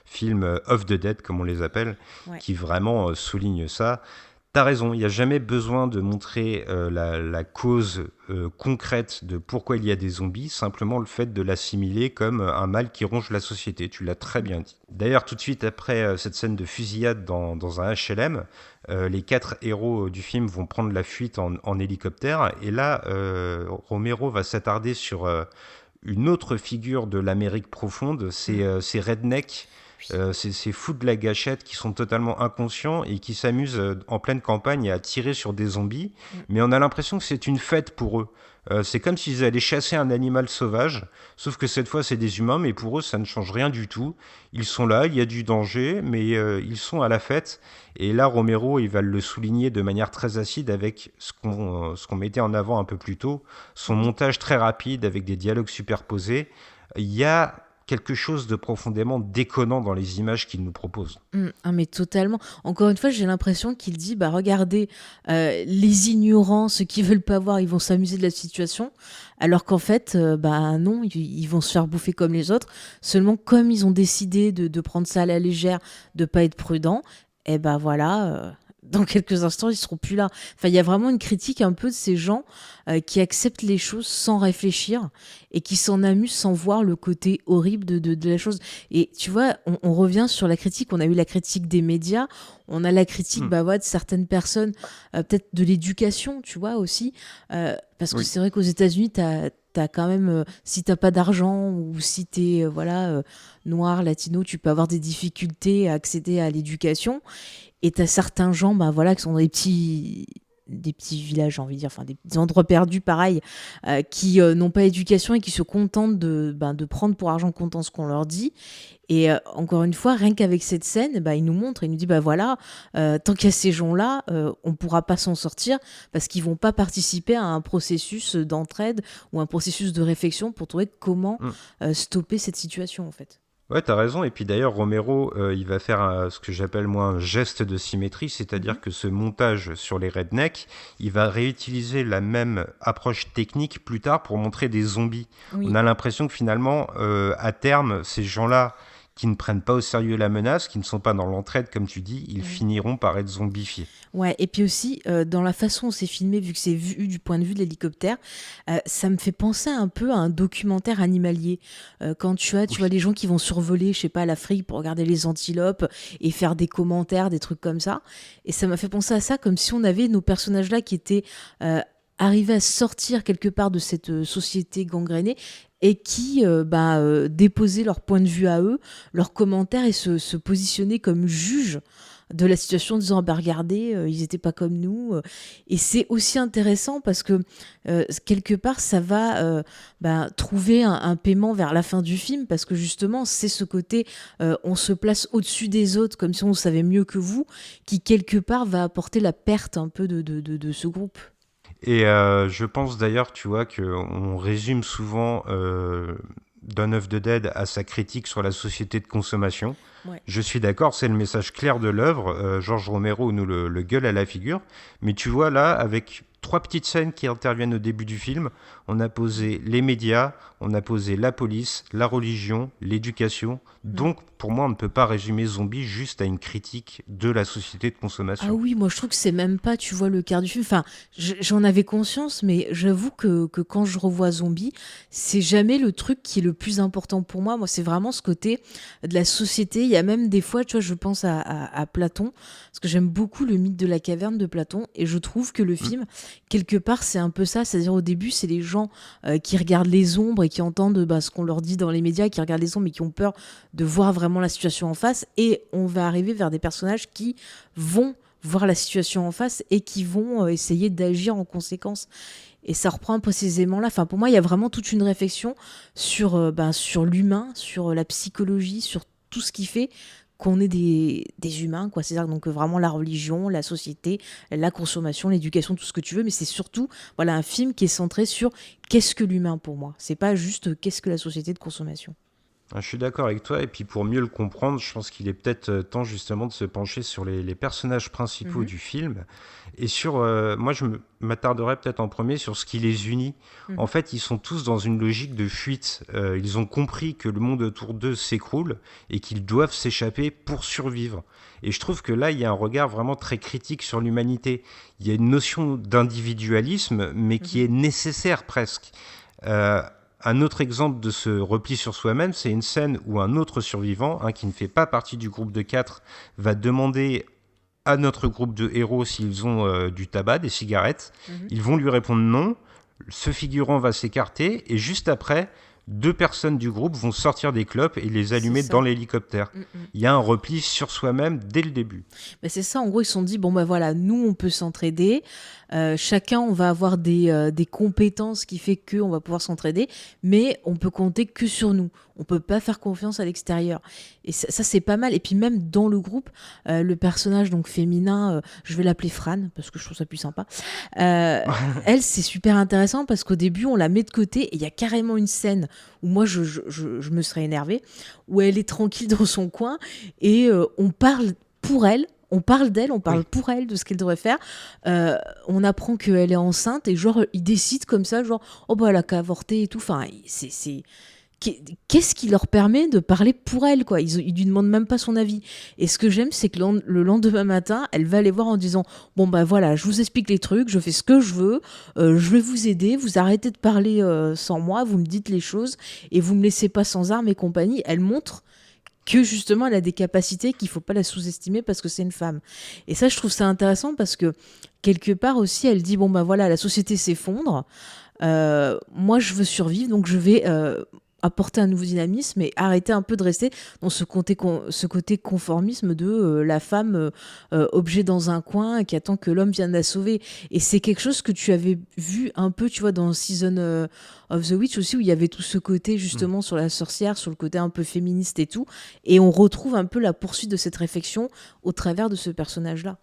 films of the Dead, comme on les appelle, Ouais. qui vraiment soulignent ça. T'as raison, il n'y a jamais besoin de montrer la cause concrète de pourquoi il y a des zombies, simplement le fait de l'assimiler comme un mal qui ronge la société. Tu l'as très bien dit. D'ailleurs, tout de suite après cette scène de fusillade dans un HLM, les quatre héros du film vont prendre la fuite en hélicoptère. Et là, Romero va s'attarder sur une autre figure de l'Amérique profonde, Mm. ces rednecks, ces fous de la gâchette qui sont totalement inconscients et qui s'amusent en pleine campagne à tirer sur des zombies, Mm. mais on a l'impression que c'est une fête pour eux. C'est comme s'ils allaient chasser un animal sauvage, sauf que cette fois c'est des humains, mais pour eux ça ne change rien du tout. Ils sont là, il y a du danger, mais ils sont à la fête. Et là, Romero, il va le souligner de manière très acide avec ce qu'on mettait en avant un peu plus tôt, son Mhm. montage très rapide avec des dialogues superposés. Il y a quelque chose de profondément déconnant dans les images qu'il nous propose. Ah, mais totalement. Encore une fois, j'ai l'impression qu'il dit, regardez, les ignorants, ceux qui veulent pas voir, ils vont s'amuser de la situation, alors qu'en fait, non, ils vont se faire bouffer comme les autres. Seulement, comme ils ont décidé de prendre ça à la légère, de pas être prudents, et voilà, dans quelques instants, ils seront plus là. Enfin, il y a vraiment une critique un peu de ces gens qui acceptent les choses sans réfléchir et qui s'en amusent sans voir le côté horrible de la chose. Et tu vois, on revient sur la critique. On a eu la critique des médias, on a la critique Hmm. de certaines personnes, peut-être de l'éducation, tu vois, aussi. Parce que Oui. c'est vrai qu'aux États-Unis, t'as quand même, si t'as pas d'argent ou si t'es noir, latino, tu peux avoir des difficultés à accéder à l'éducation. Et t'as certains gens, qui sont dans des petits villages, j'ai envie de dire, enfin des endroits perdus, pareil, qui n'ont pas éducation et qui se contentent de prendre pour argent comptant ce qu'on leur dit. Et encore une fois, rien qu'avec cette scène, il nous montre, il nous dit, voilà, tant qu'il y a ces gens-là, on pourra pas s'en sortir parce qu'ils vont pas participer à un processus d'entraide ou un processus de réflexion pour trouver comment Hmm. stopper cette situation, en fait. Ouais, t'as raison. Et puis d'ailleurs, Romero, il va faire ce que j'appelle moi un geste de symétrie, Mhm. c'est-à-dire que ce montage sur les rednecks, il va réutiliser la même approche technique plus tard pour montrer des zombies. On Oui. a l'impression que finalement, à terme, ces gens-là qui ne prennent pas au sérieux la menace, qui ne sont pas dans l'entraide, comme tu dis, ils finiront par être zombifiés. Ouais, et puis aussi, dans la façon dont c'est filmé, vu que c'est vu du point de vue de l'hélicoptère, ça me fait penser un peu à un documentaire animalier. Quand tu vois Oui. les gens qui vont survoler, je sais pas, l'Afrique pour regarder les antilopes et faire des commentaires, des trucs comme ça. Et ça m'a fait penser à ça comme si on avait nos personnages-là qui étaient arrivés à sortir quelque part de cette société gangrénée et qui déposaient leur point de vue à eux, leurs commentaires et se positionner comme juges de la situation en disant bah regardez ils étaient pas comme nous et c'est aussi intéressant parce que quelque part ça va trouver un paiement vers la fin du film parce que justement c'est ce côté on se place au-dessus des autres comme si on savait mieux que vous qui quelque part va apporter la perte un peu de ce groupe. Et je pense d'ailleurs, tu vois, qu'on résume souvent Dawn of the Dead à sa critique sur la société de consommation. Ouais. Je suis d'accord, c'est le message clair de l'œuvre. George Romero nous le gueule à la figure. Mais tu vois, là, avec 3 petites scènes qui interviennent au début du film, on a posé les médias, on a posé la police, la religion, l'éducation. Donc, pour moi, on ne peut pas résumer Zombie juste à une critique de la société de Ah consommation. oui, moi je trouve que c'est même pas, tu vois, le quart du film. Enfin, j'en avais conscience, mais j'avoue que quand je revois Zombie, c'est jamais le truc qui est le plus important pour moi. Moi, c'est vraiment ce côté de la société. Il y a même des fois, tu vois, je pense à Platon, parce que j'aime beaucoup le mythe de la caverne de Platon, et je trouve que le film, quelque part, c'est un peu ça. C'est-à-dire, au début, c'est les gens qui regardent les ombres et qui entendent ce qu'on leur dit dans les médias, qui regardent les ombres et qui ont peur de voir vraiment la situation en face. Et on va arriver vers des personnages qui vont voir la situation en face et qui vont essayer d'agir en conséquence. Et ça reprend précisément là. Enfin, pour moi, il y a vraiment toute une réflexion sur l'humain, sur la psychologie, sur tout ce qui fait qu'on est des humains, quoi. C'est-à-dire donc vraiment la religion, la société, la consommation, l'éducation, tout ce que tu veux. Mais c'est surtout voilà, un film qui est centré sur qu'est-ce que l'humain pour moi. C'est pas juste qu'est-ce que la société de consommation. Ah, je suis d'accord avec toi, et puis pour mieux le comprendre, je pense qu'il est peut-être temps justement de se pencher sur les personnages principaux Mhm. du film, et sur, moi m'attarderais peut-être en premier sur ce qui les unit. En Mhm. fait, ils sont tous dans une logique de fuite. Ils ont compris que le monde autour d'eux s'écroule et qu'ils doivent s'échapper pour survivre. Et je trouve que là, il y a un regard vraiment très critique sur l'humanité. Il y a une notion d'individualisme, mais qui Mhm. est nécessaire presque. Euh, un autre exemple de ce repli sur soi-même, c'est une scène où un autre survivant, qui ne fait pas partie du groupe de 4, va demander à notre groupe de héros s'ils ont du tabac, des cigarettes. Mhm. Ils vont lui répondre non. Ce figurant va s'écarter et juste après, 2 personnes du groupe vont sortir des clopes et les C'est allumer dans ça. l'hélicoptère. Mhm. Il y a un repli sur soi-même dès le début. Mais c'est ça, en gros, ils se sont dit, bon, ben voilà, nous, on peut s'entraider. Chacun, on va avoir des compétences qui fait qu'on va pouvoir s'entraider, mais on peut compter que sur nous. On peut pas faire confiance à l'extérieur. Et ça, c'est pas mal. Et puis même dans le groupe, le personnage donc féminin, je vais l'appeler Fran, parce que je trouve ça plus sympa. Euh, Elle, c'est super intéressant parce qu'au début, on la met de côté et il y a carrément une scène où moi, je me serais énervée, où elle est tranquille dans son coin et on parle pour elle. On parle d'elle, on parle Oui. pour elle de ce qu'elle devrait faire. On apprend qu'elle est enceinte et genre, ils décident comme ça, genre, oh bah elle a qu'à avorter et tout. Enfin, qu'est-ce qui leur permet de parler pour elle, quoi. Ils lui demandent même pas son avis. Et ce que j'aime, c'est que le lendemain matin, elle va les voir en disant bon bah voilà, je vous explique les trucs, je fais ce que je veux, je vais vous aider, vous arrêtez de parler sans moi, vous me dites les choses et vous me laissez pas sans armes et compagnie. Elle montre que justement elle a des capacités qu'il faut pas la sous-estimer parce que c'est une femme. Et ça, je trouve ça intéressant parce que quelque part aussi, elle dit bon bah voilà, la société s'effondre. Moi, je veux survivre, donc je vais apporter un nouveau dynamisme et arrêter un peu de rester dans ce côté conformisme de la femme objet dans un coin qui attend que l'homme vienne la sauver. Et c'est quelque chose que tu avais vu un peu, tu vois, dans Season of the Witch aussi, où il y avait tout ce côté justement sur la sorcière, sur le côté un peu féministe et tout. Et on retrouve un peu la poursuite de cette réflexion au travers de ce personnage-là.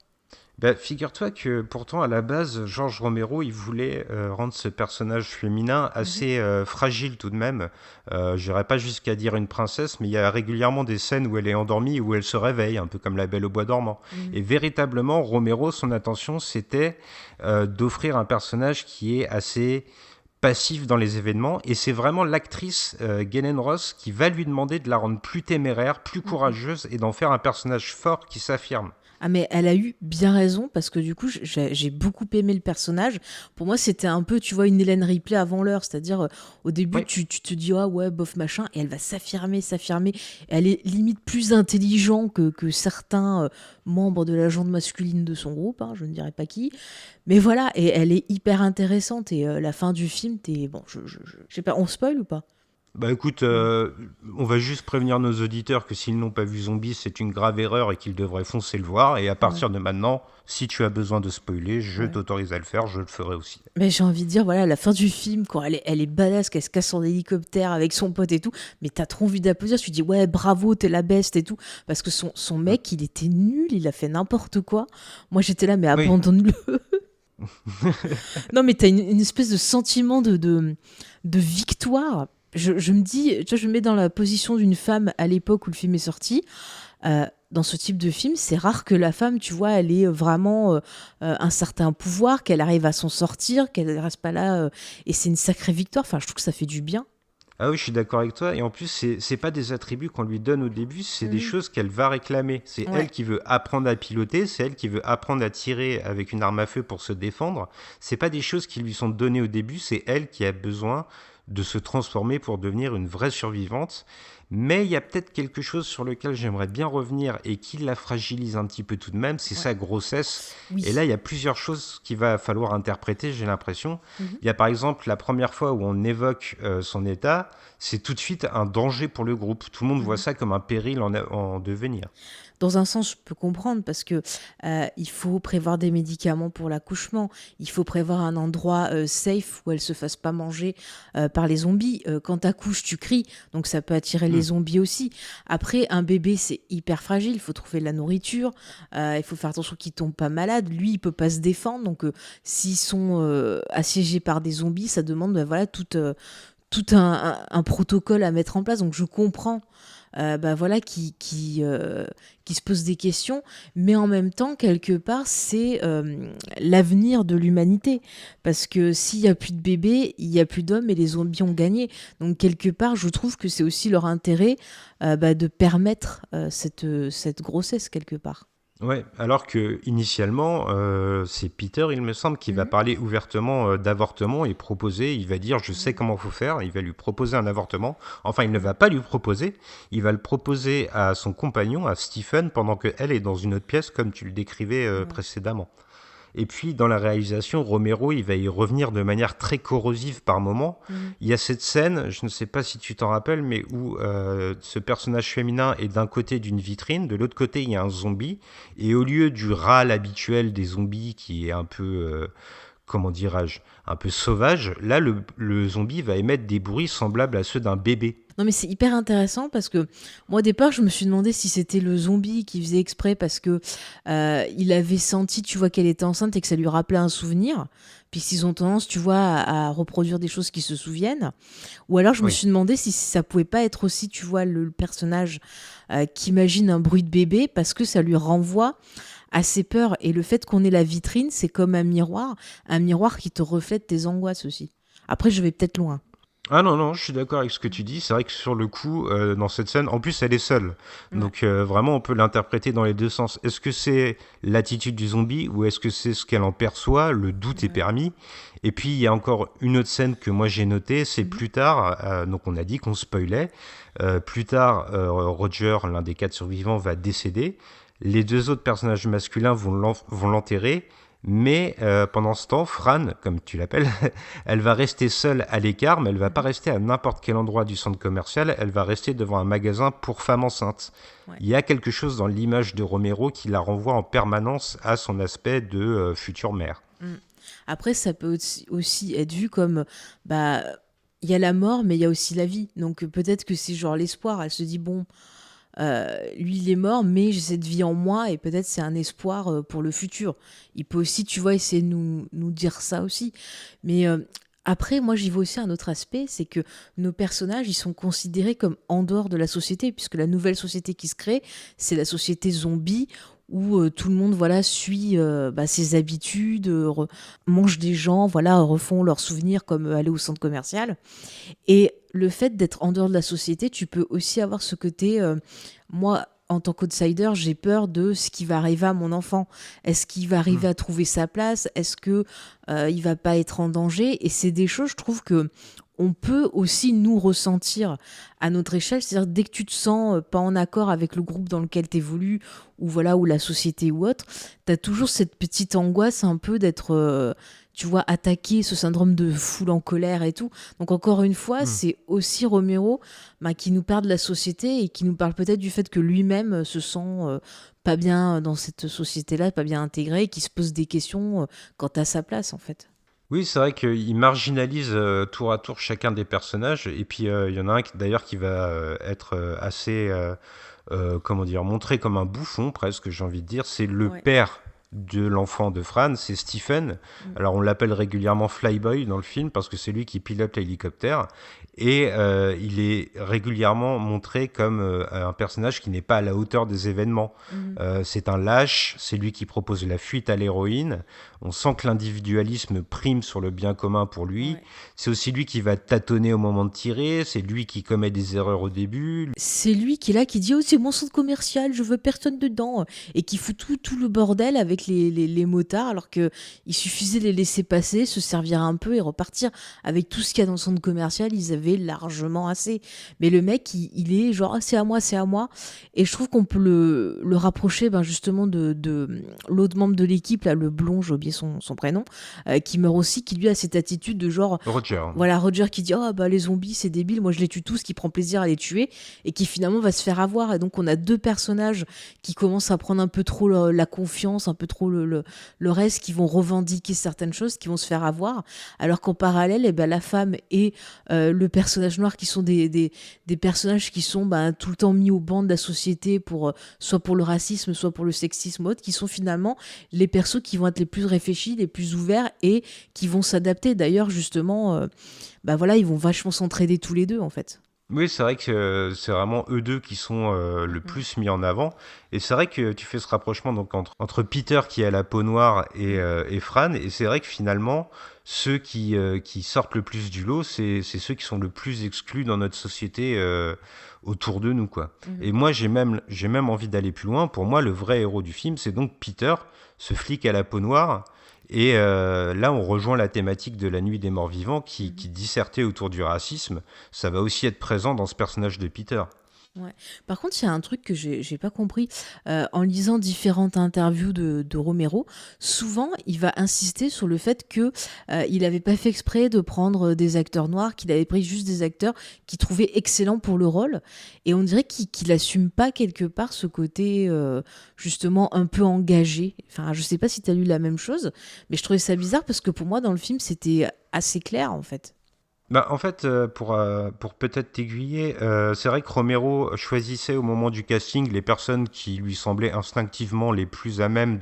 Bah, figure-toi que pourtant à la base, George Romero, il voulait rendre ce personnage féminin Mhm. assez fragile tout de même. J'irais pas jusqu'à dire une princesse, mais il y a régulièrement des scènes où elle est endormie, où elle se réveille, un peu comme la Belle au bois dormant. Mhm. Et véritablement, Romero, son intention, c'était d'offrir un personnage qui est assez passif dans les événements, et c'est vraiment l'actrice Galen Ross qui va lui demander de la rendre plus téméraire, plus courageuse, et d'en faire un personnage fort qui s'affirme. Ah mais elle a eu bien raison parce que du coup j'ai beaucoup aimé le personnage. Pour moi c'était un peu tu vois une Hélène Ripley avant l'heure, c'est-à-dire au début Oui, tu te dis ah ouais bof machin et elle va s'affirmer. Elle est limite plus intelligent que certains membres de la jante masculine de son groupe, hein, je ne dirais pas qui. Mais voilà et elle est hyper intéressante et la fin du film t'es bon je sais pas on spoil ou pas? bah écoute, Ouais. on va juste prévenir nos auditeurs que s'ils n'ont pas vu Zombie, c'est une grave erreur et qu'ils devraient foncer le voir. Et à Ouais. partir de maintenant, si tu as besoin de spoiler, je Ouais. t'autorise à le faire, je le ferai aussi. Mais j'ai envie de dire, voilà, la fin du film, quand elle est badass, qu'elle se casse en hélicoptère avec son pote et tout, mais t'as trop envie d'applaudir, tu te dis, ouais, bravo, t'es la best et tout, parce que son Mm. mec, il était nul, il a fait n'importe quoi. Moi, j'étais là, mais Oui, abandonne-le. Non, mais t'as une espèce de sentiment de victoire. Je me dis, tu vois, je me mets dans la position d'une femme à l'époque où le film est sorti. Dans ce type de film, c'est rare que la femme, tu vois, elle ait vraiment un certain pouvoir, qu'elle arrive à s'en sortir, qu'elle ne reste pas là. Et c'est une sacrée victoire. Enfin, je trouve que ça fait du bien. ah oui, je suis d'accord avec toi. Et en plus, c'est pas des attributs qu'on lui donne au début, c'est des Mhm. choses qu'elle va réclamer. C'est elle Ouais. qui veut apprendre à piloter, c'est elle qui veut apprendre à tirer avec une arme à feu pour se défendre. C'est pas des choses qui lui sont données au début, c'est elle qui a besoin de se transformer pour devenir une vraie survivante. Mais il y a peut-être quelque chose sur lequel j'aimerais bien revenir et qui la fragilise un petit peu tout de même, c'est Ouais. sa grossesse. Et Oui. là, il y a plusieurs choses qu'il va falloir interpréter, j'ai l'impression. Mhm. Il y a par exemple la première fois où on évoque son état, c'est tout de suite un danger pour le groupe. Tout le monde voit Mhm. ça comme un péril en devenir. Dans un sens, je peux comprendre parce que il faut prévoir des médicaments pour l'accouchement. Il faut prévoir un endroit safe où elle se fasse pas manger par les zombies. Quand t'accouches, tu cries, donc ça peut attirer les Hmm. zombies aussi. Après, un bébé, c'est hyper fragile. Il faut trouver de la nourriture. Il faut faire attention qu'il tombe pas malade. Lui, il peut pas se défendre. Donc, s'ils sont assiégés par des zombies, ça demande voilà tout un protocole à mettre en place. Donc, je comprends bah voilà, qui se pose des questions, mais en même temps, quelque part, c'est l'avenir de l'humanité. Parce que s'il n'y a plus de bébés, il n'y a plus d'hommes et les zombies ont gagné. Donc, quelque part, je trouve que c'est aussi leur intérêt bah, de permettre cette grossesse, quelque part. Ouais, alors que initialement, c'est Peter, il me semble, qui va Mhm. parler ouvertement d'avortement et proposer, il va dire je sais comment faut faire, il va lui proposer un avortement. Enfin, il ne va pas lui proposer, il va le proposer à son compagnon, à Stephen, pendant qu'elle est dans une autre pièce, comme tu le décrivais Ouais. précédemment. Et puis, dans la réalisation, Romero, il va y revenir de manière très corrosive par moment. Mhm. Il y a cette scène, je ne sais pas si tu t'en rappelles, mais où ce personnage féminin est d'un côté d'une vitrine, de l'autre côté, il y a un zombie. Et au lieu du râle habituel des zombies, qui est un peu, comment dirais-je, un peu sauvage, là, le zombie va émettre des bruits semblables à ceux d'un bébé. Non mais c'est hyper intéressant parce que moi au départ je me suis demandé si c'était le zombie qui faisait exprès parce que il avait senti tu vois qu'elle était enceinte et que ça lui rappelait un souvenir puisqu'ils ont tendance tu vois à reproduire des choses qui se souviennent ou alors je me Oui. suis demandé si ça pouvait pas être aussi tu vois le personnage qui imagine un bruit de bébé parce que ça lui renvoie à ses peurs et le fait qu'on ait la vitrine c'est comme un miroir qui te reflète tes angoisses aussi. Après je vais peut-être loin. Ah non, non, je suis d'accord avec ce que tu dis. C'est vrai que sur le coup, dans cette scène, en plus, elle est seule. Ouais. Donc vraiment, on peut l'interpréter dans les deux sens. Est-ce que c'est l'attitude du zombie ou est-ce que c'est ce qu'elle en perçoit? Le doute est Ouais. permis. Et puis, il y a encore une autre scène que moi j'ai notée, c'est Mhm. plus tard, donc on a dit qu'on spoilait, plus tard, Roger, l'un des 4 survivants, va décéder. Les deux autres personnages masculins vont l'enterrer. Mais pendant ce temps, Fran, comme tu l'appelles, elle va rester seule à l'écart, mais elle va pas Mhm. rester à n'importe quel endroit du centre commercial, elle va rester devant un magasin pour femmes enceintes. Ouais. Il y a quelque chose dans l'image de Romero qui la renvoie en permanence à son aspect de future mère. Mm. Après, ça peut aussi être vu comme, bah, il y a la mort, mais il y a aussi la vie. Donc peut-être que c'est genre l'espoir. Elle se dit, bon, lui, il est mort, mais j'ai cette vie en moi, et peut-être c'est un espoir pour le futur. Il peut aussi, tu vois, essayer de nous dire ça aussi. Mais après, moi, j'y vois aussi un autre aspect, c'est que nos personnages, ils sont considérés comme en dehors de la société, puisque la nouvelle société qui se crée, c'est la société zombie, où tout le monde voilà suit ses habitudes, mange des gens, voilà, refont leurs souvenirs comme aller au centre commercial. Et le fait d'être en dehors de la société, tu peux aussi avoir ce côté, moi, en tant qu'outsider, j'ai peur de ce qui va arriver à mon enfant. Est-ce qu'il va arriver à trouver sa place? Est-ce que il va pas être en danger? Et c'est des choses, je trouve que on peut aussi nous ressentir à notre échelle. C'est-à-dire dès que tu te sens pas en accord avec le groupe dans lequel tu évolues, ou voilà, ou la société ou autre, tu as toujours cette petite angoisse un peu d'être tu vois, attaqué, ce syndrome de foule en colère et tout. Donc encore une fois, c'est aussi Romero qui nous parle de la société et qui nous parle peut-être du fait que lui-même se sent pas bien dans cette société-là, pas bien intégré, et qui se pose des questions quant à sa place en fait. Oui, c'est vrai qu'il marginalise tour à tour chacun des personnages. Et puis, il y en a un d'ailleurs qui va être assez, comment dire, montré comme un bouffon, presque, j'ai envie de dire. C'est le Ouais. père de l'enfant de Fran, c'est Stephen. Alors, on l'appelle régulièrement Flyboy dans le film parce que c'est lui qui pilote l'hélicoptère. Et il est régulièrement montré comme un personnage qui n'est pas à la hauteur des événements. Mhm. C'est un lâche, c'est lui qui propose la fuite à l'héroïne. On sent que l'individualisme prime sur le bien commun pour lui. Ouais. C'est aussi lui qui va tâtonner au moment de tirer, c'est lui qui commet des erreurs au début. C'est lui qui est là, qui dit oh, c'est mon centre commercial, je veux personne dedans, et qui fout tout le bordel avec les motards, alors que il suffisait de les laisser passer, se servir un peu et repartir. Avec tout ce qu'il y a dans le centre commercial, ils avaient largement assez. Mais le mec, il est genre ah, c'est à moi, c'est à moi. Et je trouve qu'on peut le rapprocher justement de l'autre membre de l'équipe, là, le blond, j'ai oublié son prénom, qui meurt aussi, qui lui a cette attitude de genre Roger. voilà, Roger qui dit oh, les zombies c'est débile, moi je les tue tous, qui prend plaisir à les tuer et qui finalement va se faire avoir. Et donc on a deux personnages qui commencent à prendre un peu trop la confiance, un peu trop le reste, qui vont revendiquer certaines choses, qui vont se faire avoir, alors qu'en parallèle la femme et le personnage noir qui sont des personnages qui sont tout le temps mis au banc de la société pour soit pour le racisme, soit pour le sexisme autre, qui sont finalement les persos qui vont être les plus réfléchis, les plus ouverts et qui vont s'adapter. D'ailleurs justement voilà, ils vont vachement s'entraider tous les deux en fait. Oui, c'est vrai que c'est vraiment eux deux qui sont le plus mis en avant. Et c'est vrai que tu fais ce rapprochement donc entre Peter qui a la peau noire et Fran. Et c'est vrai que finalement, ceux qui sortent le plus du lot, c'est ceux qui sont le plus exclus dans notre société autour de nous, quoi. Et moi, j'ai même envie d'aller plus loin. Pour moi, le vrai héros du film, c'est donc Peter, ce flic à la peau noire. Et là, on rejoint la thématique de la nuit des morts vivants qui dissertait autour du racisme. Ça va aussi être présent dans ce personnage de Peter. Ouais. Par contre, il y a un truc que j'ai pas compris. En lisant différentes interviews de Romero, souvent, il va insister sur le fait que il n'avait pas fait exprès de prendre des acteurs noirs, qu'il avait pris juste des acteurs qu'il trouvait excellents pour le rôle. Et on dirait qu'il assume pas quelque part ce côté justement un peu engagé. Enfin, je sais pas si tu as lu la même chose, mais je trouvais ça bizarre parce que pour moi, dans le film, c'était assez clair en fait. Bah, en fait, pour peut-être t'aiguiller, c'est vrai que Romero choisissait au moment du casting les personnes qui lui semblaient instinctivement les plus à même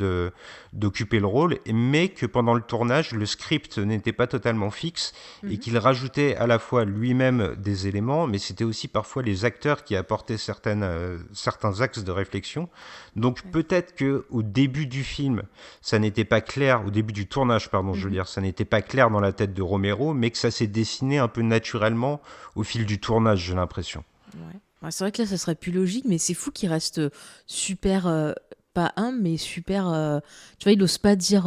d'occuper le rôle, mais que pendant le tournage, le script n'était pas totalement fixe et qu'il rajoutait à la fois lui-même des éléments, mais c'était aussi parfois les acteurs qui apportaient certains axes de réflexion. Donc peut-être que au début du film, ça n'était pas clair, au début du tournage, pardon, je veux dire, ça n'était pas clair dans la tête de Romero, mais que ça s'est dessiné un peu naturellement au fil du tournage, j'ai l'impression. Ouais. Ouais, c'est vrai que là, ça serait plus logique, mais c'est fou qu'il reste super, pas humble, mais super. Tu vois, il n'ose pas dire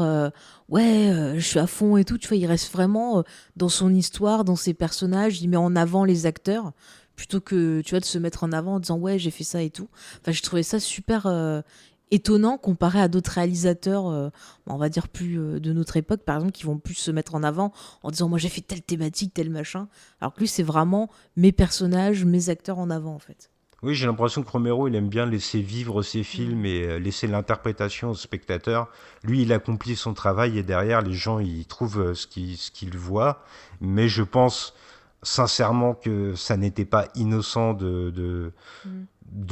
ouais, je suis à fond et tout. Tu vois, il reste vraiment dans son histoire, dans ses personnages. Il met en avant les acteurs plutôt que tu vois de se mettre en avant en disant ouais, j'ai fait ça et tout. Enfin, je trouvais ça super étonnant comparé à d'autres réalisateurs, on va dire plus de notre époque, par exemple, qui vont plus se mettre en avant en disant moi j'ai fait telle thématique, tel machin. Alors que lui, c'est vraiment mes personnages, mes acteurs en avant en fait. Oui, j'ai l'impression que Romero, il aime bien laisser vivre ses films et laisser l'interprétation au spectateur. Lui, il accomplit son travail et derrière, les gens, ils trouvent ce qu'ils voient. Mais je pense sincèrement que ça n'était pas innocent de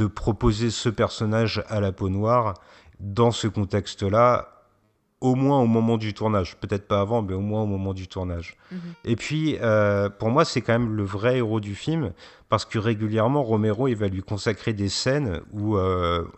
proposer ce personnage à la peau noire dans ce contexte-là, au moins au moment du tournage. Peut-être pas avant, mais au moins au moment du tournage. Et puis, pour moi, c'est quand même le vrai héros du film, parce que régulièrement, Romero, il va lui consacrer des scènes où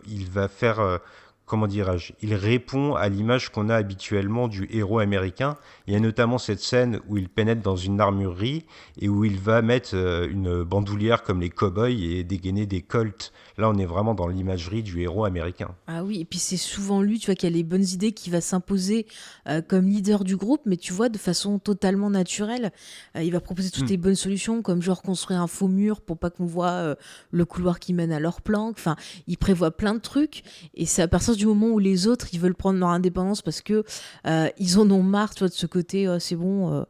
il va faire comment dirais-je, il répond à l'image qu'on a habituellement du héros américain. Il y a notamment cette scène où il pénètre dans une armurerie et où il va mettre une bandoulière comme les cow-boys et dégainer des colts. Là, on est vraiment dans l'imagerie du héros américain. Ah oui, et puis c'est souvent lui, tu vois, qui a les bonnes idées, qui va s'imposer comme leader du groupe, mais tu vois, de façon totalement naturelle. Il va proposer toutes les bonnes solutions, comme genre construire un faux mur pour pas qu'on voit le couloir qui mène à leur planque. Enfin, il prévoit plein de trucs, et c'est à partir du moment où les autres, ils veulent prendre leur indépendance parce que ils en ont marre, tu vois, de ce côté, c'est bon,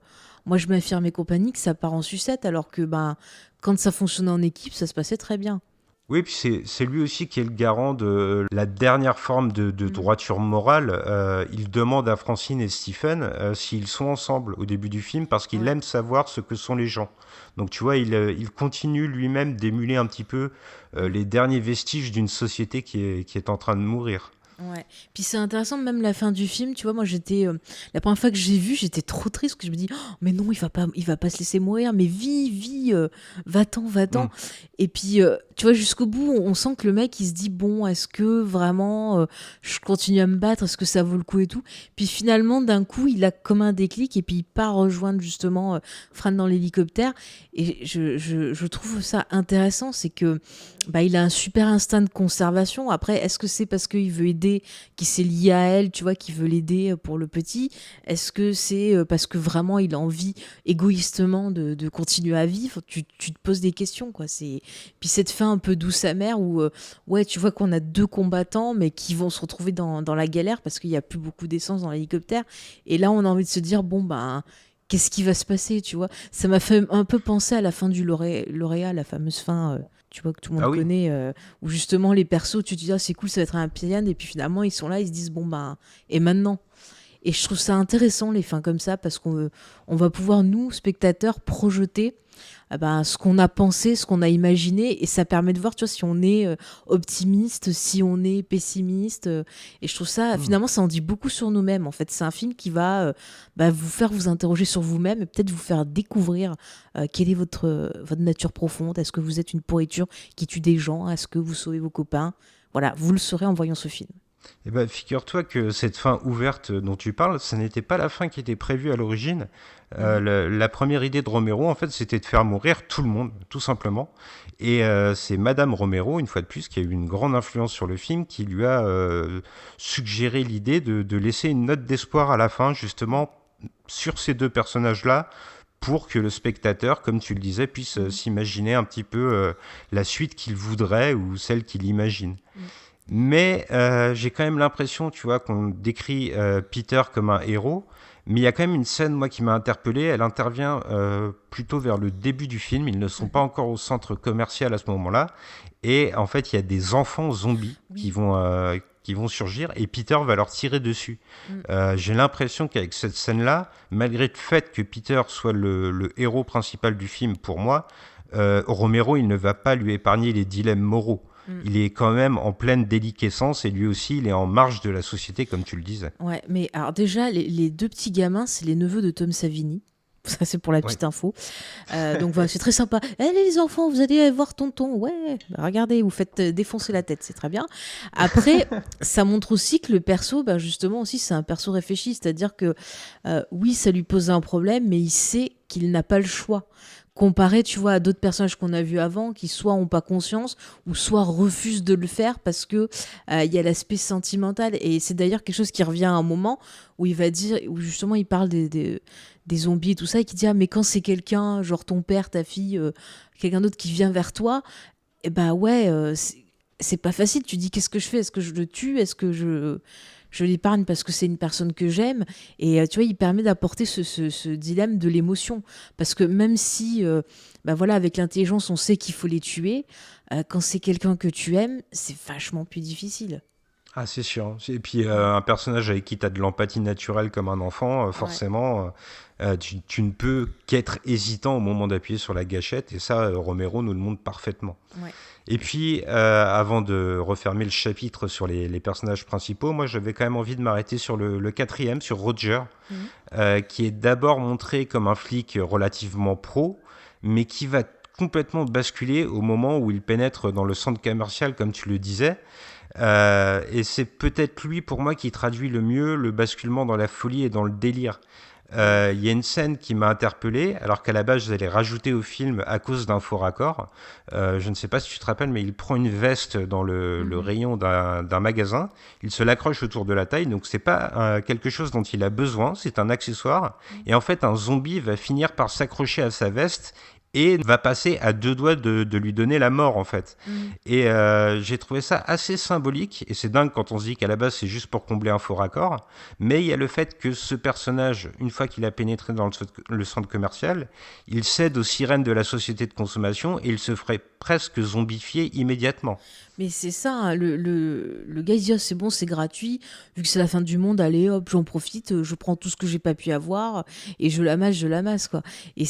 moi je m'affirme et compagnie, que ça part en sucette, alors que ben, quand ça fonctionnait en équipe, ça se passait très bien. Oui, puis c'est lui aussi qui est le garant de la dernière forme de droiture morale. Il demande à Francine et Stephen s'ils sont ensemble au début du film parce qu'il Ouais. aime savoir ce que sont les gens. Donc tu vois, il continue lui-même d'émuler un petit peu les derniers vestiges d'une société qui est en train de mourir. Ouais. Puis c'est intéressant même la fin du film, tu vois, moi j'étais la première fois que j'ai vu, j'étais trop triste parce que je me dis oh, mais non, il va pas se laisser mourir, mais vis, va-t'en, va-t'en. Mm. Et puis tu vois jusqu'au bout, on sent que le mec il se dit bon, est-ce que vraiment je continue à me battre, est-ce que ça vaut le coup et tout. Puis finalement d'un coup, il a comme un déclic et puis il part rejoindre justement Fran dans l'hélicoptère et je trouve ça intéressant, c'est que bah, il a un super instinct de conservation. Après, est-ce que c'est parce qu'il veut aider, qu'il s'est lié à elle, tu vois, qu'il veut l'aider pour le petit? Est-ce que c'est parce que vraiment il a envie égoïstement de continuer à vivre? Tu te poses des questions, quoi. Puis cette fin un peu douce amère où, ouais, tu vois qu'on a deux combattants, mais qui vont se retrouver dans la galère parce qu'il n'y a plus beaucoup d'essence dans l'hélicoptère. Et là, on a envie de se dire, bon, ben. Qu'est-ce qui va se passer, tu vois? Ça m'a fait un peu penser à la fin du lauréat, la fameuse fin, tu vois, que tout le monde Ah oui. connaît, où justement les persos, tu te dis, ah, c'est cool, ça va être un happy end, et puis finalement, ils sont là, ils se disent, bon, bah, et maintenant? Et je trouve ça intéressant, les fins comme ça, parce qu'on va pouvoir, nous, spectateurs, projeter ce qu'on a pensé, ce qu'on a imaginé, et ça permet de voir, tu vois, si on est optimiste, si on est pessimiste. Et je trouve ça, finalement, ça en dit beaucoup sur nous-mêmes. En fait, c'est un film qui va vous faire vous interroger sur vous-même et peut-être vous faire découvrir quelle est votre nature profonde. Est-ce que vous êtes une pourriture qui tue des gens? Est-ce que vous sauvez vos copains? Voilà, vous le saurez en voyant ce film. Eh ben, figure-toi que cette fin ouverte dont tu parles, ça n'était pas la fin qui était prévue à l'origine. La première idée de Romero, en fait, c'était de faire mourir tout le monde, tout simplement. Et c'est Madame Romero, une fois de plus, qui a eu une grande influence sur le film, qui lui a suggéré l'idée de laisser une note d'espoir à la fin, justement, sur ces deux personnages-là, pour que le spectateur, comme tu le disais, puisse s'imaginer un petit peu la suite qu'il voudrait ou celle qu'il imagine. Mais j'ai quand même l'impression, tu vois, qu'on décrit Peter comme un héros. Mais il y a quand même une scène, moi, qui m'a interpellé. Elle intervient plutôt vers le début du film. Ils ne sont pas encore au centre commercial à ce moment-là. Et en fait, il y a des enfants zombies qui vont surgir. Et Peter va leur tirer dessus. J'ai l'impression qu'avec cette scène-là, malgré le fait que Peter soit le héros principal du film pour moi, Romero, il ne va pas lui épargner les dilemmes moraux. Il est quand même en pleine déliquescence et lui aussi, il est en marge de la société, comme tu le disais. Ouais, mais alors déjà, les deux petits gamins, c'est les neveux de Tom Savini. Ça, c'est pour la petite info. Donc voilà, c'est très sympa. Allez les enfants, vous allez voir tonton. Ouais, regardez, vous faites défoncer la tête, c'est très bien. Après, ça montre aussi que le perso, justement aussi, c'est un perso réfléchi. C'est-à-dire que oui, ça lui pose un problème, mais il sait qu'il n'a pas le choix. Comparé, tu vois, à d'autres personnages qu'on a vus avant, qui soit ont pas conscience, ou soit refusent de le faire parce que il y a l'aspect sentimental. Et c'est d'ailleurs quelque chose qui revient à un moment où il va dire, où justement il parle des zombies et tout ça, et qui dit, ah, mais quand c'est quelqu'un, genre ton père, ta fille, quelqu'un d'autre qui vient vers toi, et ouais, c'est pas facile. Tu dis, qu'est-ce que je fais? Est-ce que je le tue? Est-ce que je l'épargne parce que c'est une personne que j'aime? Et tu vois, il permet d'apporter ce dilemme de l'émotion. Parce que même si, voilà, avec l'intelligence, on sait qu'il faut les tuer, quand c'est quelqu'un que tu aimes, c'est vachement plus difficile. Ah, c'est sûr. Et puis, un personnage avec qui tu as de l'empathie naturelle comme un enfant, forcément, tu ne peux qu'être hésitant au moment d'appuyer sur la gâchette. Et ça, Romero nous le montre parfaitement. Ouais. Et puis, avant de refermer le chapitre sur les personnages principaux, moi, j'avais quand même envie de m'arrêter sur le quatrième, sur Roger, qui est d'abord montré comme un flic relativement pro, mais qui va complètement basculer au moment où il pénètre dans le centre commercial, comme tu le disais. Et c'est peut-être lui, pour moi, qui traduit le mieux le basculement dans la folie et dans le délire. Il y a une scène qui m'a interpellé, alors qu'à la base, je l'ai rajouté au film à cause d'un faux raccord. Je ne sais pas si tu te rappelles, mais il prend une veste dans le rayon d'un magasin. Il se l'accroche autour de la taille, donc c'est pas quelque chose dont il a besoin, c'est un accessoire. Et en fait, un zombie va finir par s'accrocher à sa veste et va passer à deux doigts de lui donner la mort, en fait. Et j'ai trouvé ça assez symbolique, et c'est dingue quand on se dit qu'à la base c'est juste pour combler un faux raccord, mais il y a le fait que ce personnage, une fois qu'il a pénétré dans le centre commercial, il cède aux sirènes de la société de consommation et il se ferait presque zombifier immédiatement. Mais c'est ça, hein, le gars il se dit: Ah, c'est bon, c'est gratuit, vu que c'est la fin du monde, allez hop, j'en profite, je prends tout ce que j'ai pas pu avoir et je l'amasse, quoi. Et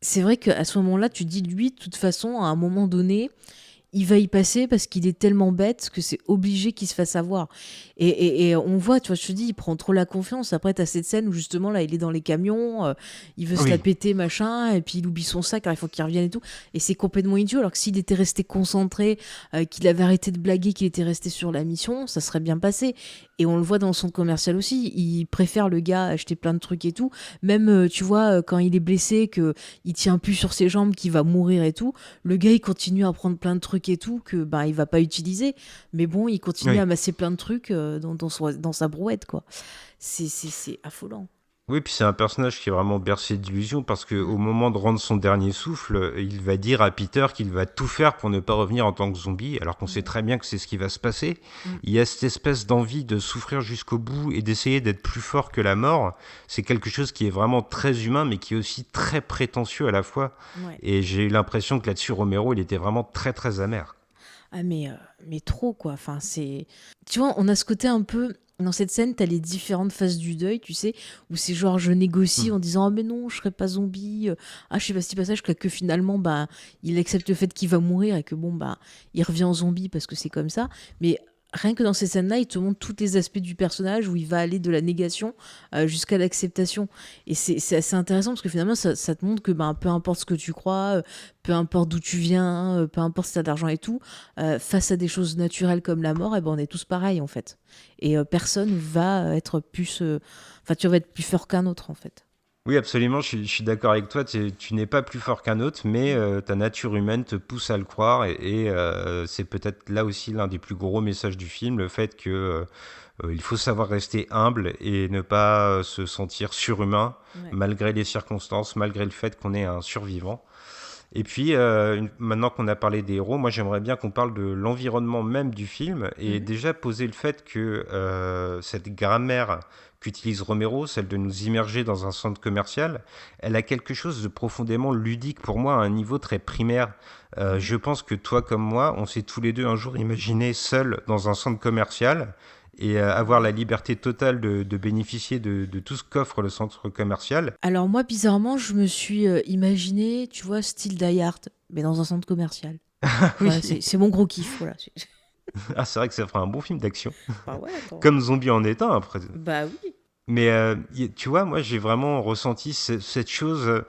c'est vrai qu'à ce moment-là, tu te dis, lui, de toute façon, à un moment donné, il va y passer parce qu'il est tellement bête que c'est obligé qu'il se fasse avoir. Et on voit, tu vois, je te dis, il prend trop la confiance. Après, t'as cette scène où justement, là, il est dans les camions, il veut se la Oui. péter, machin, et puis il oublie son sac, alors il faut qu'il revienne et tout. Et c'est complètement idiot, alors que s'il était resté concentré, qu'il avait arrêté de blaguer, qu'il était resté sur la mission, ça serait bien passé. Et on le voit dans le centre commercial aussi, il préfère le gars acheter plein de trucs et tout. Même, tu vois, quand il est blessé, qu'il tient plus sur ses jambes, qu'il va mourir et tout, le gars, il continue à prendre plein de trucs et tout que il va pas utiliser. Mais bon, il continue Oui. à amasser plein de trucs dans sa brouette, quoi. C'est affolant. Oui, puis c'est un personnage qui est vraiment bercé d'illusions parce qu'au moment de rendre son dernier souffle, il va dire à Peter qu'il va tout faire pour ne pas revenir en tant que zombie, alors qu'on sait très bien que c'est ce qui va se passer. Il y a cette espèce d'envie de souffrir jusqu'au bout et d'essayer d'être plus fort que la mort. C'est quelque chose qui est vraiment très humain, mais qui est aussi très prétentieux à la fois. Ouais. Et j'ai eu l'impression que là-dessus, Romero, il était vraiment très très amer. Ah mais trop quoi, enfin c'est... Tu vois, on a ce côté un peu... Dans cette scène, t'as les différentes phases du deuil, tu sais, où c'est genre je négocie en disant: ah mais non, je serai pas zombie, ah je sais pas si passage que finalement bah il accepte le fait qu'il va mourir et que bon bah il revient en zombie parce que c'est comme ça. Mais rien que dans ces scènes-là, il te montre tous les aspects du personnage où il va aller de la négation jusqu'à l'acceptation. Et c'est assez intéressant parce que finalement ça te montre que bah, peu importe ce que tu crois, peu importe d'où tu viens, peu importe si t'as de l'argent et tout, face à des choses naturelles comme la mort, eh ben, on est tous pareils en fait. Et personne va être plus... Enfin, tu vas être plus fort qu'un autre en fait. Oui, absolument, je suis d'accord avec toi. Tu n'es pas plus fort qu'un autre, mais ta nature humaine te pousse à le croire. Et c'est peut-être là aussi l'un des plus gros messages du film, le fait que il faut savoir rester humble et ne pas se sentir surhumain, Ouais. malgré les circonstances, malgré le fait qu'on est un survivant. Et puis, maintenant qu'on a parlé des héros, moi j'aimerais bien qu'on parle de l'environnement même du film et déjà poser le fait que cette grammaire qu'utilise Romero, celle de nous immerger dans un centre commercial, elle a quelque chose de profondément ludique pour moi à un niveau très primaire. Je pense que toi comme moi, on s'est tous les deux un jour imaginé seuls dans un centre commercial et avoir la liberté totale de bénéficier de tout ce qu'offre le centre commercial. Alors moi, bizarrement, je me suis imaginé, tu vois, style Die Hard, mais dans un centre commercial. Oui, Voilà, c'est mon gros kiff, voilà. ah, c'est vrai que ça ferait un bon film d'action. Bah ouais, attends. Comme Zombie en est un, après. Bah oui. Mais tu vois, moi, j'ai vraiment ressenti cette chose.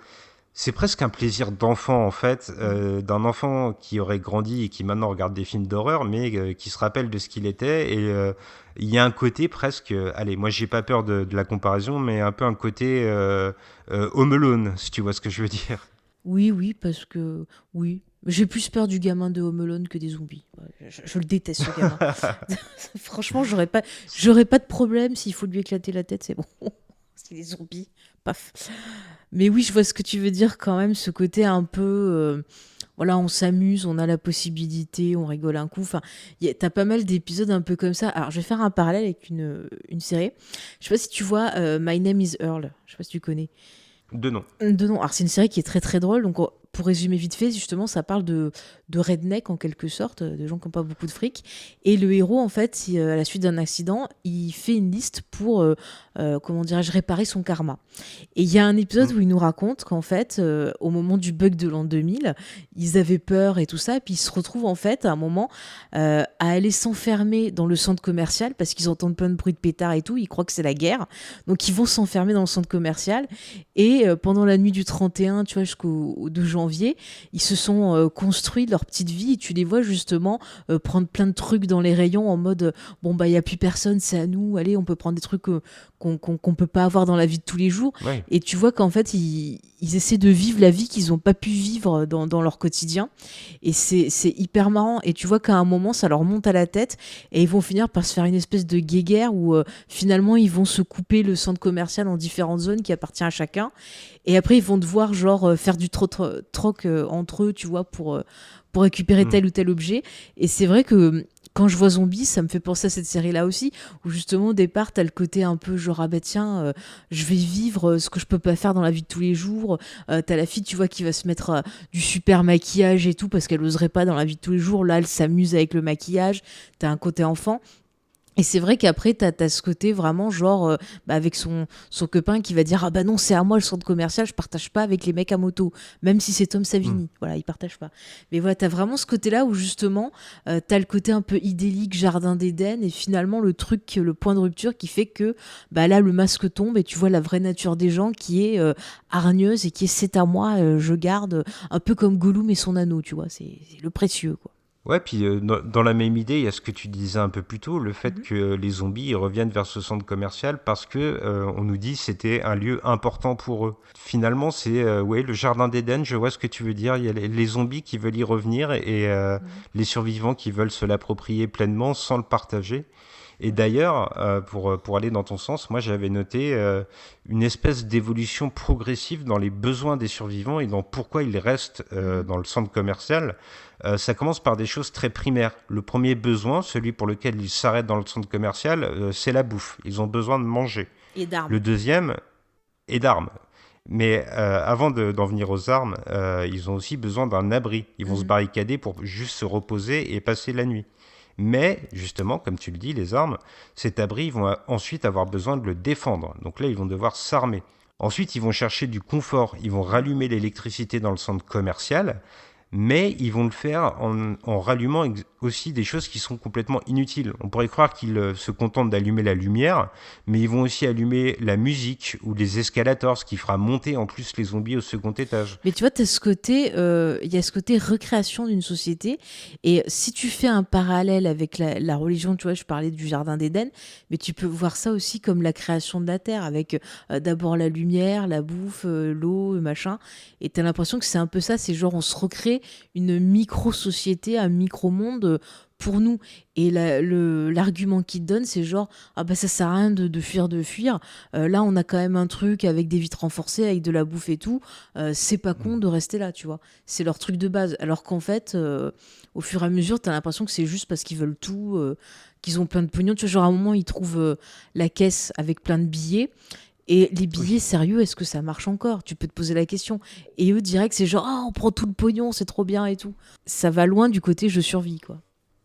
C'est presque un plaisir d'enfant, en fait, d'un enfant qui aurait grandi et qui maintenant regarde des films d'horreur, mais qui se rappelle de ce qu'il était. Et il y a un côté presque. Allez, moi, j'ai pas peur de la comparaison, mais un peu un côté Home Alone, si tu vois ce que je veux dire. Oui, oui, parce que... Oui. J'ai plus peur du gamin de Home Alone que des zombies. Ouais, je le déteste, ce gamin. Franchement, j'aurais pas de problème s'il faut lui éclater la tête, c'est bon. C'est des zombies. Paf. Mais oui, je vois ce que tu veux dire quand même, ce côté un peu... voilà, on s'amuse, on a la possibilité, on rigole un coup. Enfin, t'as pas mal d'épisodes un peu comme ça. Alors, je vais faire un parallèle avec une série. Je sais pas si tu vois My Name is Earl. Je sais pas si tu connais. De nom. De nom. Alors, c'est une série qui est très très drôle. Donc, pour résumer vite fait, justement, ça parle de redneck en quelque sorte, de gens qui n'ont pas beaucoup de fric. Et le héros, en fait, à la suite d'un accident, il fait une liste pour, comment dirais-je, réparer son karma. Et il y a un épisode où il nous raconte qu'en fait, au moment du bug de l'an 2000, ils avaient peur et tout ça. Et puis ils se retrouvent, en fait, à un moment, à aller s'enfermer dans le centre commercial parce qu'ils entendent plein de bruit de pétards et tout. Ils croient que c'est la guerre. Donc, ils vont s'enfermer dans le centre commercial. Et pendant la nuit du 31, tu vois, jusqu'au 2 janvier, janvier, ils se sont construits leur petite vie et tu les vois justement prendre plein de trucs dans les rayons en mode bon bah il y a plus personne, c'est à nous, allez on peut prendre des trucs qu'on peut pas avoir dans la vie de tous les jours. Ouais. Et tu vois qu'en fait ils essaient de vivre la vie qu'ils ont pas pu vivre dans leur quotidien et c'est hyper marrant et tu vois qu'à un moment ça leur monte à la tête et ils vont finir par se faire une espèce de guéguerre où finalement ils vont se couper le centre commercial en différentes zones qui appartient à chacun et après ils vont devoir genre faire du troc entre eux tu vois pour récupérer Mm. tel ou tel objet et c'est vrai que quand je vois Zombie, ça me fait penser à cette série-là aussi, où justement au départ, t'as le côté un peu genre ah bah tiens, je vais vivre ce que je peux pas faire dans la vie de tous les jours. T'as la fille, tu vois, qui va se mettre du super maquillage et tout parce qu'elle oserait pas dans la vie de tous les jours. Là, elle s'amuse avec le maquillage. T'as un côté enfant. Et c'est vrai qu'après, t'as ce côté vraiment genre, avec son copain qui va dire ah bah non, c'est à moi le centre commercial, je partage pas avec les mecs à moto, même si c'est Tom Mm. Savini. Voilà, il partage pas. Mais voilà, t'as vraiment ce côté-là où justement, t'as le côté un peu idyllique, jardin d'Éden, et finalement le point de rupture qui fait que bah là, le masque tombe et tu vois la vraie nature des gens qui est hargneuse et qui est c'est à moi, je garde, un peu comme Gollum et son anneau, tu vois, c'est le précieux, quoi. Ouais, puis dans la même idée, il y a ce que tu disais un peu plus tôt, le fait Mhm. que les zombies ils reviennent vers ce centre commercial parce que on nous dit que c'était un lieu important pour eux. Finalement, c'est ouais, le jardin d'Éden, je vois ce que tu veux dire. Il y a les zombies qui veulent y revenir et Mhm. les survivants qui veulent se l'approprier pleinement sans le partager. Et d'ailleurs, pour aller dans ton sens, moi j'avais noté une espèce d'évolution progressive dans les besoins des survivants et dans pourquoi ils restent Mhm. dans le centre commercial. Ça commence par des choses très primaires. Le premier besoin, celui pour lequel ils s'arrêtent dans le centre commercial, c'est la bouffe. Ils ont besoin de manger. Et Le d'armes. deuxième est d'armes. Mais avant d'en venir aux armes, ils ont aussi besoin d'un abri. Ils vont se Mhm. barricader pour juste se reposer et passer la nuit. Mais justement, comme tu le dis, les armes, cet abri, ils vont ensuite avoir besoin de le défendre. Donc là, ils vont devoir s'armer. Ensuite, ils vont chercher du confort. Ils vont rallumer l'électricité dans le centre commercial, mais ils vont le faire en rallumant aussi des choses qui sont complètement inutiles. On pourrait croire qu'ils se contentent d'allumer la lumière, mais ils vont aussi allumer la musique ou les escalators, ce qui fera monter en plus les zombies au second étage. Mais tu vois, il y a ce côté recréation d'une société. Et si tu fais un parallèle avec la religion, tu vois, je parlais du jardin d'Éden, mais tu peux voir ça aussi comme la création de la terre, avec d'abord la lumière, la bouffe, l'eau, machin. Et t'as l'impression que c'est un peu ça, c'est genre on se recrée une micro-société, un micro-monde pour nous. Et l'argument qu'ils te donnent, c'est genre, ah bah ça sert à rien de fuir. Là, on a quand même un truc avec des vitres renforcées, avec de la bouffe et tout. C'est pas con de rester là, tu vois. C'est leur truc de base. Alors qu'en fait, au fur et à mesure, t'as l'impression que c'est juste parce qu'ils veulent tout, qu'ils ont plein de pognon. Tu vois, genre à un moment, ils trouvent la caisse avec plein de billets. Et les billets, Oui. sérieux, est-ce que ça marche encore? Tu peux te poser la question. Et eux, direct, c'est genre, ah, on prend tout le pognon, c'est trop bien et tout. Ça va loin du côté je survis, quoi.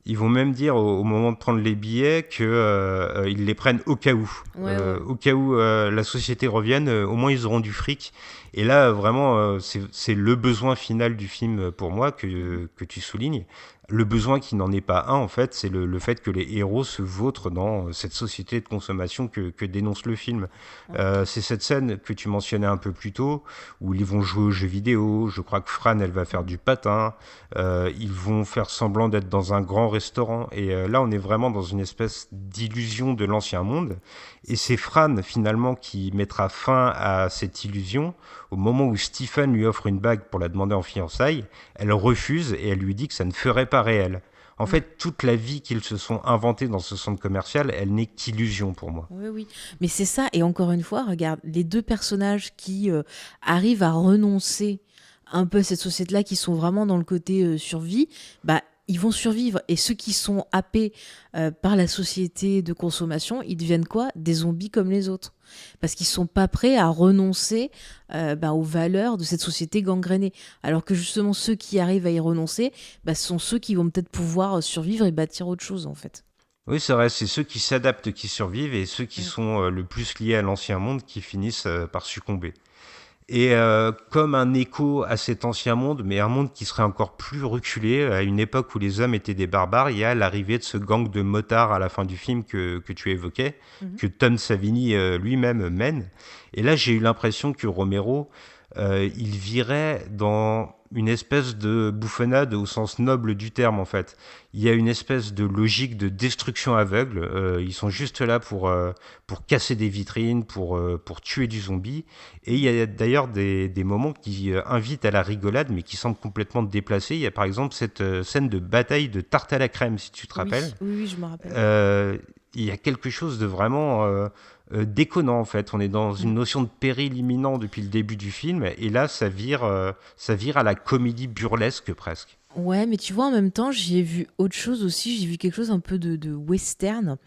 Ils vont même dire au moment de prendre les billets qu'ils les prennent au cas où. Ouais, ouais. Au cas où la société revienne, au moins ils auront du fric. Et là, vraiment, c'est le besoin final du film pour moi que tu soulignes. Le besoin qui n'en est pas un, en fait, c'est le fait que les héros se vautrent dans cette société de consommation que dénonce le film. Ouais. C'est cette scène que tu mentionnais un peu plus tôt, où ils vont jouer aux jeux vidéo. Je crois que Fran, elle va faire du patin. Ils vont faire semblant d'être dans un grand restaurant. Et là, on est vraiment dans une espèce d'illusion de l'ancien monde. Et c'est Fran, finalement, qui mettra fin à cette illusion. Au moment où Stephen lui offre une bague pour la demander en fiançailles, elle refuse et elle lui dit que ça ne ferait pas réel. En Mm. fait, toute la vie qu'ils se sont inventés dans ce centre commercial, elle n'est qu'illusion pour moi. Oui, oui. Mais c'est ça, et encore une fois, regarde, les deux personnages qui arrivent à renoncer un peu à cette société-là, qui sont vraiment dans le côté survie, bah, ils vont survivre. Et ceux qui sont happés par la société de consommation, ils deviennent quoi? Des zombies comme les autres. Parce qu'ils sont pas prêts à renoncer aux valeurs de cette société gangrénée. Alors que justement, ceux qui arrivent à y renoncer, bah, ce sont ceux qui vont peut-être pouvoir survivre et bâtir autre chose, en fait. Oui, c'est vrai, c'est ceux qui s'adaptent qui survivent et ceux qui Mm. sont le plus liés à l'ancien monde qui finissent par succomber. Et comme un écho à cet ancien monde, mais un monde qui serait encore plus reculé, à une époque où les hommes étaient des barbares, il y a l'arrivée de ce gang de motards à la fin du film que tu évoquais, Mhm. que Tom Savini lui-même mène. Et là, j'ai eu l'impression que Romero, il virait dans une espèce de bouffonnade au sens noble du terme, en fait. Il y a une espèce de logique de destruction aveugle. Ils sont juste là pour casser des vitrines, pour tuer du zombie. Et il y a d'ailleurs des moments qui invitent à la rigolade, mais qui semblent complètement déplacés. Il y a par exemple cette scène de bataille de tarte à la crème, si tu te Oui, rappelles. oui, oui, je me rappelle. Il y a quelque chose de vraiment déconnant, en fait. On est dans une Mm. notion de péril imminent depuis le début du film, et là, ça vire à la comédie burlesque presque. Ouais, mais tu vois, en même temps, j'ai vu autre chose aussi. J'ai vu quelque chose un peu de western.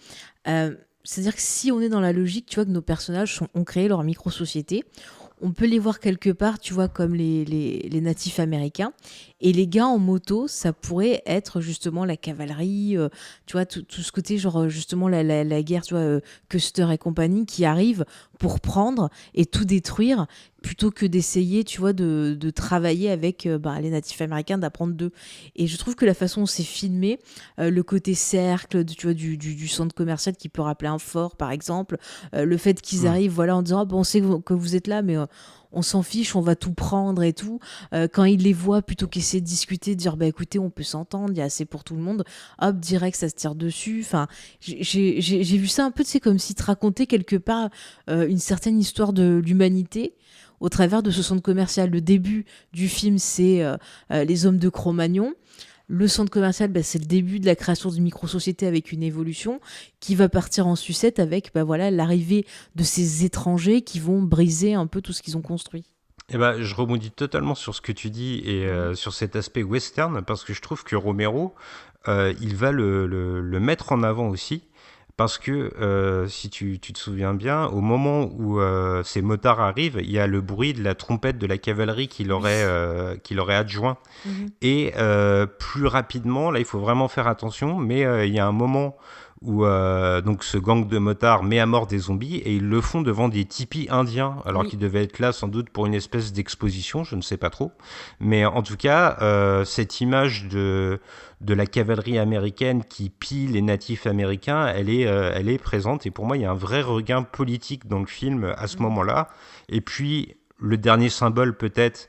C'est-à-dire que si on est dans la logique, tu vois, que nos personnages ont créé leur micro-société, on peut les voir quelque part, tu vois, comme les natifs américains. Et les gars en moto, ça pourrait être justement la cavalerie, tu vois, tout ce côté, genre justement la guerre, tu vois, Custer et compagnie, qui arrivent pour prendre et tout détruire, plutôt que d'essayer, tu vois, de travailler avec les natifs américains, d'apprendre d'eux. Et je trouve que la façon dont c'est filmé, le côté cercle, tu vois, du centre commercial qui peut rappeler un fort, par exemple, le fait qu'ils Hmm. arrivent, voilà, en disant, ah, bon, on sait que vous êtes là, mais on s'en fiche, on va tout prendre et tout. Quand ils les voient, plutôt qu'essayer de discuter, de dire, bah écoutez, on peut s'entendre, il y a assez pour tout le monde, hop, direct, ça se tire dessus. Enfin, j'ai vu ça un peu, c'est comme si te racontait quelque part une certaine histoire de l'humanité au travers de ce centre commercial. Le début du film, c'est les hommes de Cro-Magnon. Le centre commercial, c'est le début de la création d'une micro-société avec une évolution qui va partir en sucette avec voilà, l'arrivée de ces étrangers qui vont briser un peu tout ce qu'ils ont construit. Eh ben, je rebondis totalement sur ce que tu dis et Mhm. sur cet aspect western, parce que je trouve que Romero, il va le mettre en avant aussi. Parce que, si tu te souviens bien, au moment où ces motards arrivent, il y a le bruit de la trompette de la cavalerie Oui. qui leur est adjoint. Mhm. Et plus rapidement, là, il faut vraiment faire attention, mais il y a un moment où donc ce gang de motards met à mort des zombies et ils le font devant des tipis indiens, alors Oui. qu'ils devaient être là sans doute pour une espèce d'exposition, je ne sais pas trop. Mais en tout cas, cette image de la cavalerie américaine qui pille les natifs américains, elle est présente et pour moi, il y a un vrai regain politique dans le film à ce Mhm. moment-là. Et puis, le dernier symbole peut-être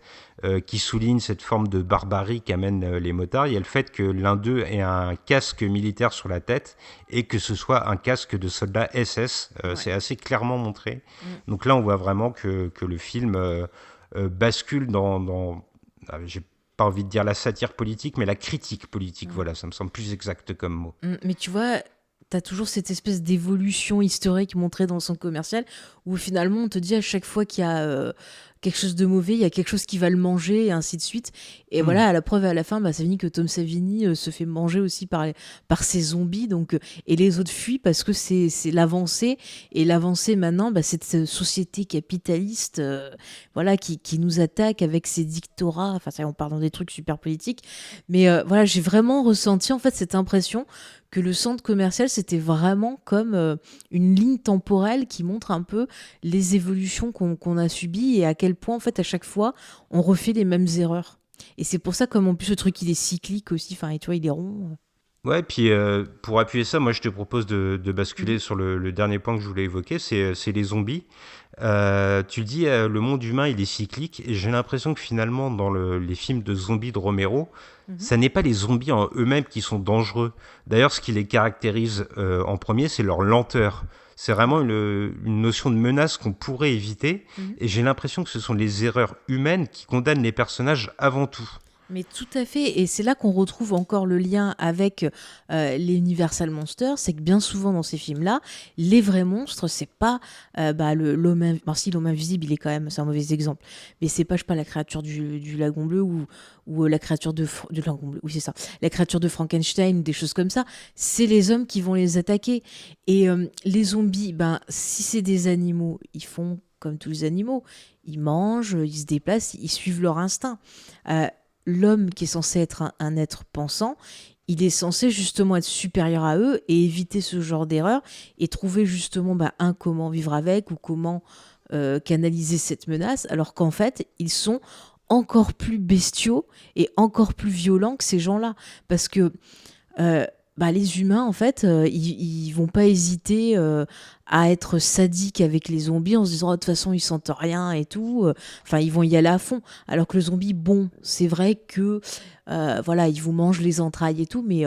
qui souligne cette forme de barbarie qu'amènent les motards, il y a le fait que l'un d'eux ait un casque militaire sur la tête et que ce soit un casque de soldat SS. Ouais. C'est assez clairement montré. Mm. Donc là, on voit vraiment que le film bascule j'ai pas envie de dire la satire politique, mais la critique politique. Mm. Voilà, ça me semble plus exact comme mot. Mais tu vois, t'as toujours cette espèce d'évolution historique montrée dans le centre commercial où finalement on te dit à chaque fois qu'il y a quelque chose de mauvais, il y a quelque chose qui va le manger et ainsi de suite. Et Hmm. voilà, à la preuve, à la fin, ça finit que Tom Savini se fait manger aussi par ces zombies. Donc, et les autres fuient parce que c'est l'avancée. Et l'avancée maintenant, c'est cette société capitaliste voilà, qui nous attaque avec ses dictorats. Enfin, ça, on parle dans des trucs super politiques. Mais voilà, j'ai vraiment ressenti en fait cette impression que le centre commercial, c'était vraiment comme une ligne temporelle qui montre un peu les évolutions qu'on a subies et à quel point, en fait, à chaque fois, on refait les mêmes erreurs. Et c'est pour ça, comme en plus, le truc, il est cyclique aussi, enfin, et tu vois, il est rond. Ouais, puis pour appuyer ça, moi je te propose de Mhm. basculer sur le dernier point que je voulais évoquer, c'est les zombies. Tu le dis, le monde humain il est cyclique, et j'ai l'impression que finalement dans les films de zombies de Romero, Mhm. ça n'est pas les zombies en eux-mêmes qui sont dangereux. D'ailleurs, ce qui les caractérise en premier, c'est leur lenteur. C'est vraiment Ouais. une notion de menace qu'on pourrait éviter, Mhm. et j'ai l'impression que ce sont les erreurs humaines qui condamnent les personnages avant tout. Mais tout à fait, et c'est là qu'on retrouve encore le lien avec les Universal Monsters, c'est que bien souvent dans ces films-là, les vrais monstres, c'est pas l'homme, si l'homme invisible, il est quand même, c'est un mauvais exemple, mais c'est pas, je sais pas, la créature du lagon bleu ou la créature du lagon bleu, oui c'est ça, la créature de Frankenstein ou des choses comme ça, c'est les hommes qui vont les attaquer. Et les zombies, si c'est des animaux, ils font comme tous les animaux, ils mangent, ils se déplacent, ils suivent leur instinct. Euh, L'homme qui est censé être un être pensant, il est censé justement être supérieur à eux et éviter ce genre d'erreur et trouver justement comment vivre avec ou comment canaliser cette menace, alors qu'en fait, ils sont encore plus bestiaux et encore plus violents que ces gens-là. Parce que bah, les humains, en fait, ils vont pas hésiter à être sadiques avec les zombies en se disant, oh, de toute façon, ils sentent rien et tout. Enfin, ils vont y aller à fond. Alors que le zombie, bon, c'est vrai que, voilà, il vous mange les entrailles et tout, mais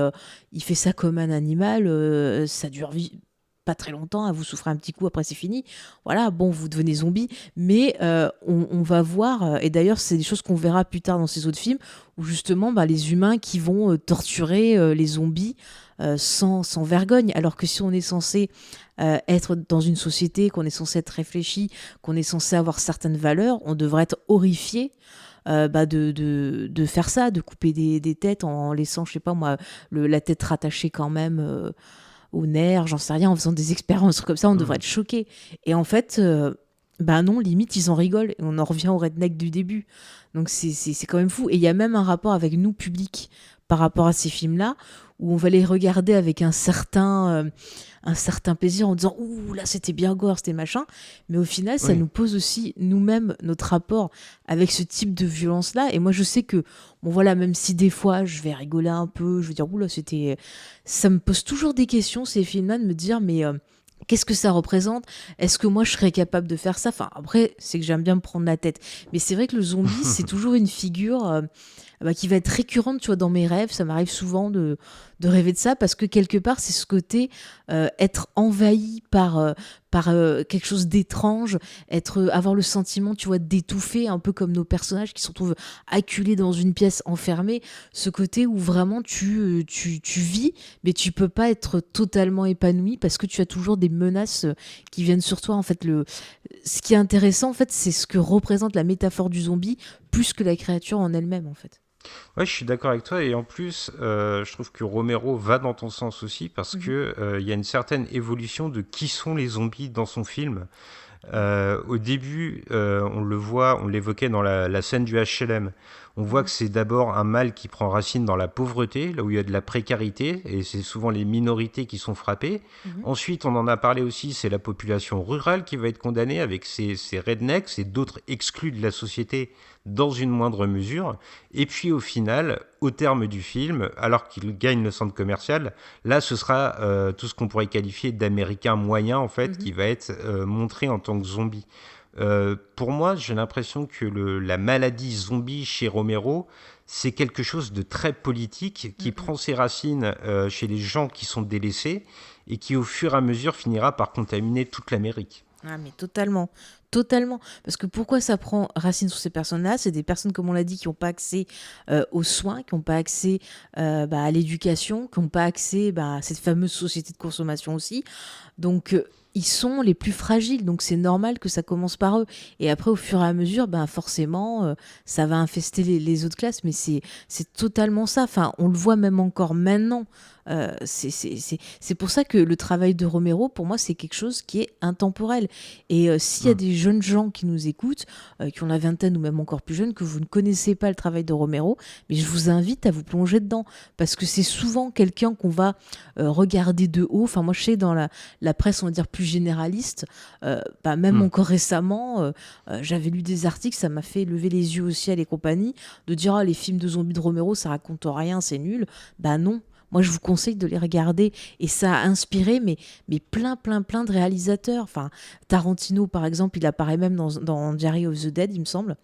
il fait ça comme un animal. Ça dure pas très longtemps, hein, vous souffrez un petit coup, après c'est fini. Voilà, bon, vous devenez zombie, mais on va voir, et d'ailleurs, c'est des choses qu'on verra plus tard dans ces autres films, où justement, bah, les humains qui vont torturer les zombies sans vergogne, alors que si on est censé être dans une société, qu'on est censé être réfléchi, qu'on est censé avoir certaines valeurs, on devrait être horrifié bah, de faire ça, de couper des têtes en laissant, je sais pas moi, la tête rattachée quand même aux nerfs, j'en sais rien, en faisant des expériences comme ça, on devrait être choqué. Et en fait, bah non, limite, ils en rigolent. Et on en revient au redneck du début. Donc c'est quand même fou. Et il y a même un rapport avec nous, public, par rapport à ces films-là, où on va les regarder avec un certain plaisir en disant ouh là c'était bien gore, c'était machin, mais au final ça Oui. nous pose aussi nous-mêmes notre rapport avec ce type de violence là. Et moi je sais que bon voilà, même si des fois je vais rigoler un peu, je vais dire ouh là c'était, ça me pose toujours des questions ces films là, de me dire mais qu'est-ce que ça représente? Est-ce que moi je serais capable de faire ça? Enfin après c'est que j'aime bien me prendre la tête, mais c'est vrai que le zombie c'est toujours une figure bah, qui va être récurrente, tu vois, dans mes rêves. Ça m'arrive souvent de rêver de ça parce que quelque part, c'est ce côté être envahi par quelque chose d'étrange, avoir le sentiment, tu vois, d'étouffer, un peu comme nos personnages qui se retrouvent acculés dans une pièce enfermée. Ce côté où vraiment tu vis, mais tu peux pas être totalement épanoui parce que tu as toujours des menaces qui viennent sur toi. En fait, ce qui est intéressant, en fait, c'est ce que représente la métaphore du zombie plus que la créature en elle-même, en fait. Ouais, je suis d'accord avec toi et en plus, je trouve que Romero va dans ton sens aussi parce Mhm. que il y a une certaine évolution de qui sont les zombies dans son film. Au début, on le voit, on l'évoquait dans la scène du HLM. On voit Mhm. que c'est d'abord un mal qui prend racine dans la pauvreté, là où il y a de la précarité, et c'est souvent les minorités qui sont frappées. Mhm. Ensuite, on en a parlé aussi, c'est la population rurale qui va être condamnée avec ses rednecks et d'autres exclus de la société dans une moindre mesure. Et puis au final, au terme du film, alors qu'il gagne le centre commercial, là ce sera tout ce qu'on pourrait qualifier d'américain moyen en fait, Mhm. qui va être montré en tant que zombie. Pour moi, j'ai l'impression que la maladie zombie chez Romero, c'est quelque chose de très politique qui Mhm. prend ses racines chez les gens qui sont délaissés et qui au fur et à mesure finira par contaminer toute l'Amérique. Ah mais totalement, totalement. Parce que pourquoi ça prend racine sur ces personnes-là? C'est des personnes, comme on l'a dit, qui n'ont pas accès aux soins, qui n'ont pas accès bah, à l'éducation, qui n'ont pas accès bah, à cette fameuse société de consommation aussi. Donc, ils sont les plus fragiles, donc c'est normal que ça commence par eux. Et après, au fur et à mesure, ben forcément, ça va infester les autres classes, mais c'est totalement ça. Enfin, on le voit même encore maintenant. C'est pour ça que le travail de Romero, pour moi, c'est quelque chose qui est intemporel. Et s'il y a Mm. des jeunes gens qui nous écoutent, qui ont la vingtaine ou même encore plus jeunes, que vous ne connaissez pas le travail de Romero, mais je vous invite à vous plonger dedans, parce que c'est souvent quelqu'un qu'on va regarder de haut. Enfin, moi, je sais, dans la presse, on va dire, plus généraliste, bah, même Mm. encore récemment, j'avais lu des articles, ça m'a fait lever les yeux au ciel et compagnie, de dire, ah, les films de zombies de Romero, ça raconte rien, c'est nul. Bah non. Moi, je vous conseille de les regarder. Et ça a inspiré mais plein de réalisateurs. Enfin, Tarantino, par exemple, il apparaît même dans Diary of the Dead, il me semble.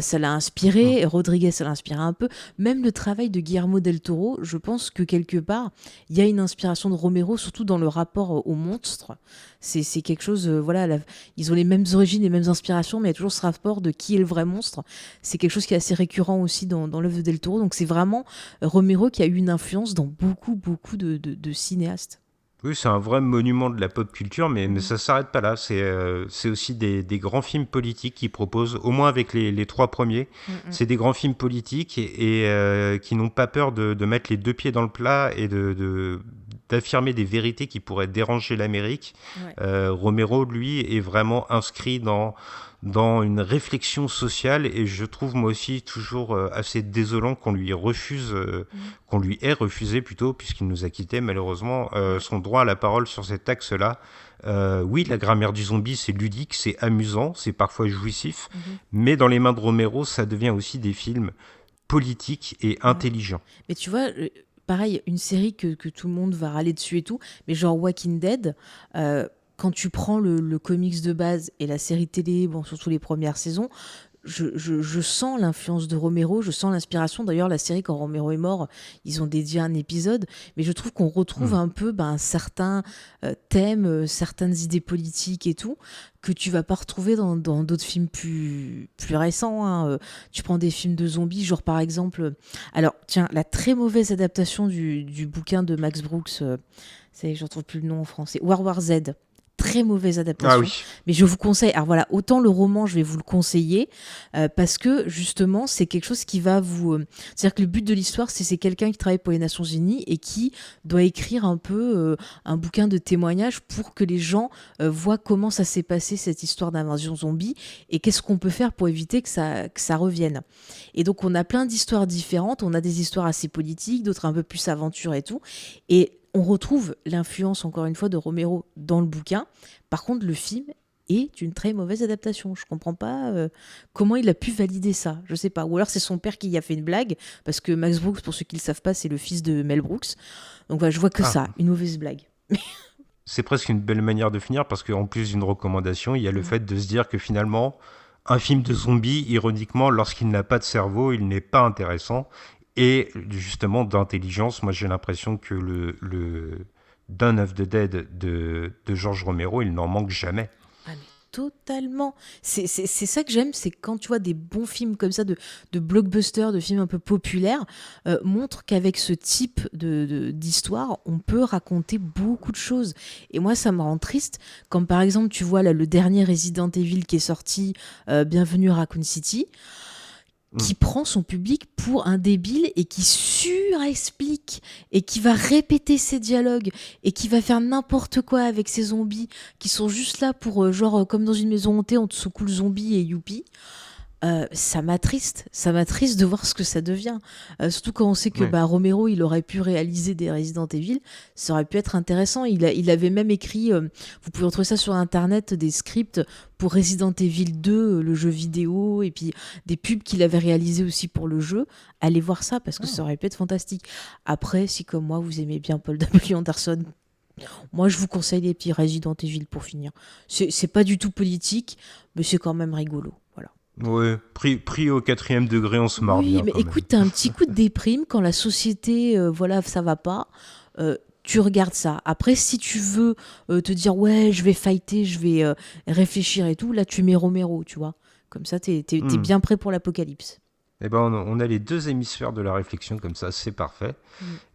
Ça l'a Mm. inspiré. Rodriguez, ça l'a inspiré un peu. Même le travail de Guillermo del Toro, je pense que quelque part, il y a une inspiration de Romero, surtout dans le rapport au monstre. C'est quelque chose, voilà, ils ont les mêmes origines, les mêmes inspirations, mais il y a toujours ce rapport de qui est le vrai monstre. C'est quelque chose qui est assez récurrent aussi dans l'œuvre de del Toro. Donc c'est vraiment Romero qui a eu une influence dans beaucoup de cinéastes. Oui, c'est un vrai monument de la pop culture, mais Mhm. ça s'arrête pas là. C'est aussi des grands films politiques qui proposent, au moins avec les trois premiers, Mhm. c'est des grands films politiques et qui n'ont pas peur de mettre les deux pieds dans le plat et d'affirmer des vérités qui pourraient déranger l'Amérique. Ouais. Romero, lui, est vraiment inscrit dans une réflexion sociale et je trouve moi aussi toujours assez désolant qu'on lui refuse, Mhm. qu'on lui ait refusé plutôt, puisqu'il nous a quitté malheureusement, Ouais. son droit à la parole sur cet axe-là. Oui, la grammaire du zombie, c'est ludique, c'est amusant, c'est parfois jouissif, Mhm. mais dans les mains de Romero, ça devient aussi des films politiques et Ouais. intelligents. Mais tu vois, pareil, une série que tout le monde va râler dessus et tout, mais genre Walking Dead, quand tu prends le comics de base et la série télé, bon, surtout les premières saisons, je sens l'influence de Romero, je sens l'inspiration. D'ailleurs, la série, quand Romero est mort, ils ont dédié un épisode, mais je trouve qu'on retrouve un peu certains thèmes, certaines idées politiques et tout, que tu vas pas retrouver dans d'autres films plus récents, hein. Tu prends des films de zombies, genre par exemple... alors, tiens, la très mauvaise adaptation du bouquin de Max Brooks, j'en trouve plus le nom en français, World War Z. Très mauvaise adaptation. Ah oui. Mais je vous conseille, alors voilà, autant le roman, je vais vous le conseiller, parce que justement, c'est quelque chose qui va vous... c'est-à-dire que le but de l'histoire, c'est quelqu'un qui travaille pour les Nations Unies et qui doit écrire un peu un bouquin de témoignages pour que les gens voient comment ça s'est passé, cette histoire d'invasion zombie, et qu'est-ce qu'on peut faire pour éviter que ça revienne. Et donc, on a plein d'histoires différentes, on a des histoires assez politiques, d'autres un peu plus aventure et tout, et on retrouve l'influence, encore une fois, de Romero dans le bouquin. Par contre, le film est une très mauvaise adaptation. Je comprends pas comment il a pu valider ça. Je sais pas. Ou alors c'est son père qui y a fait une blague, parce que Max Brooks, pour ceux qui le savent pas, c'est le fils de Mel Brooks. Donc voilà, je vois que ça, une mauvaise blague. C'est presque une belle manière de finir, parce qu'en plus d'une recommandation, il y a le fait de se dire que finalement, un film de zombie, ironiquement, lorsqu'il n'a pas de cerveau, il n'est pas intéressant. Et justement, d'intelligence, moi j'ai l'impression que le Dawn of the Dead de George Romero, il n'en manque jamais. Ah mais totalement. C'est ça que j'aime, c'est quand tu vois des bons films comme ça, de blockbusters, de films un peu populaires, montrent qu'avec ce type d'histoire, on peut raconter beaucoup de choses. Et moi, ça me rend triste quand par exemple, tu vois là, le dernier Resident Evil qui est sorti, Bienvenue à Raccoon City, qui prend son public pour un débile et qui surexplique et qui va répéter ses dialogues et qui va faire n'importe quoi avec ses zombies qui sont juste là pour comme dans une maison hantée, on te secoue le zombie et youpi. Ça m'attriste de voir ce que ça devient. Surtout quand on sait que Romero, il aurait pu réaliser des Resident Evil, ça aurait pu être intéressant. Il avait même écrit, vous pouvez retrouver ça sur internet, des scripts pour Resident Evil 2, le jeu vidéo, et puis des pubs qu'il avait réalisés aussi pour le jeu. Allez voir ça, parce que ça aurait pu être fantastique. Après, si comme moi, vous aimez bien Paul W. Anderson, moi je vous conseille les petits Resident Evil pour finir. C'est pas du tout politique, mais c'est quand même rigolo. Voilà. Ouais, pris au 4e degré, on se marre bien. Oui, mais écoute, t'as un petit coup de déprime quand la société, ça va pas. Tu regardes ça. Après, si tu veux te dire, ouais, je vais fighter, je vais réfléchir et tout, là, tu mets Romero, tu vois. Comme ça, t'es bien prêt pour l'apocalypse. Eh ben, on a les deux hémisphères de la réflexion, comme ça, c'est parfait.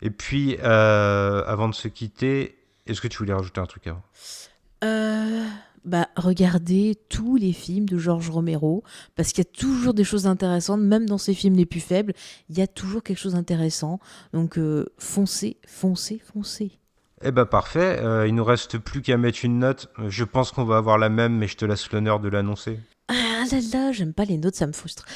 Et puis, avant de se quitter, est-ce que tu voulais rajouter un truc avant ? Regardez tous les films de George Romero, parce qu'il y a toujours des choses intéressantes, même dans ses films les plus faibles, il y a toujours quelque chose d'intéressant. Donc foncez. Eh ben parfait, il nous reste plus qu'à mettre une note. Je pense qu'on va avoir la même, mais je te laisse l'honneur de l'annoncer. Ah là là, j'aime pas les notes, ça me frustre.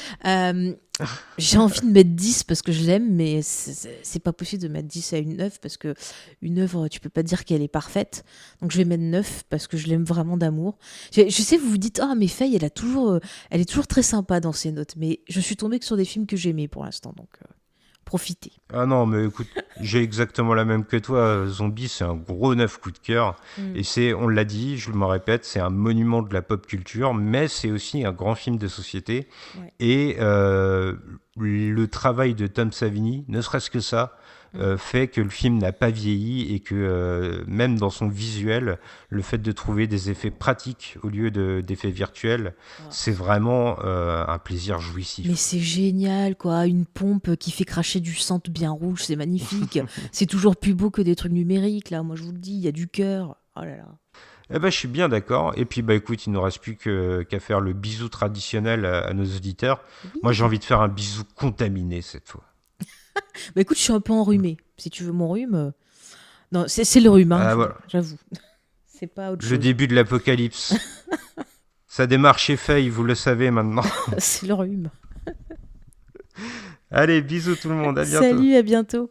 J'ai envie de mettre 10 parce que je l'aime, mais c'est pas possible de mettre 10 à une œuvre, parce que une œuvre, tu peux pas dire qu'elle est parfaite. Donc je vais mettre 9 parce que je l'aime vraiment d'amour. Je sais, vous vous dites, mais Faye, elle est toujours très sympa dans ses notes, mais je suis tombée que sur des films que j'aimais pour l'instant, donc profitez. Ah non, mais écoute, j'ai exactement la même que toi. Zombie, c'est un gros 9 coup de cœur. Et on l'a dit, je me répète, c'est un monument de la pop culture, mais c'est aussi un grand film de société. Ouais. Et le travail de Tom Savini, ne serait-ce que ça, fait que le film n'a pas vieilli, et que même dans son visuel, le fait de trouver des effets pratiques au lieu d'effets virtuels, c'est vraiment un plaisir jouissif. Mais c'est génial, quoi. Une pompe qui fait cracher du sang bien rouge, c'est magnifique. C'est toujours plus beau que des trucs numériques, là. Moi, je vous le dis, il y a du cœur. Oh là là. Eh ben, je suis bien d'accord. Et puis, écoute, il ne nous reste plus qu'à faire le bisou traditionnel à nos auditeurs. Oui. Moi, j'ai envie de faire un bisou contaminé cette fois. Écoute, je suis un peu enrhumée. Si tu veux mon rhume... Non, c'est le rhume, hein, voilà. J'avoue. C'est pas autre chose. Le début de l'apocalypse. Ça démarre chez Faye, vous le savez maintenant. C'est le rhume. Allez, bisous tout le monde, à bientôt. Salut, à bientôt.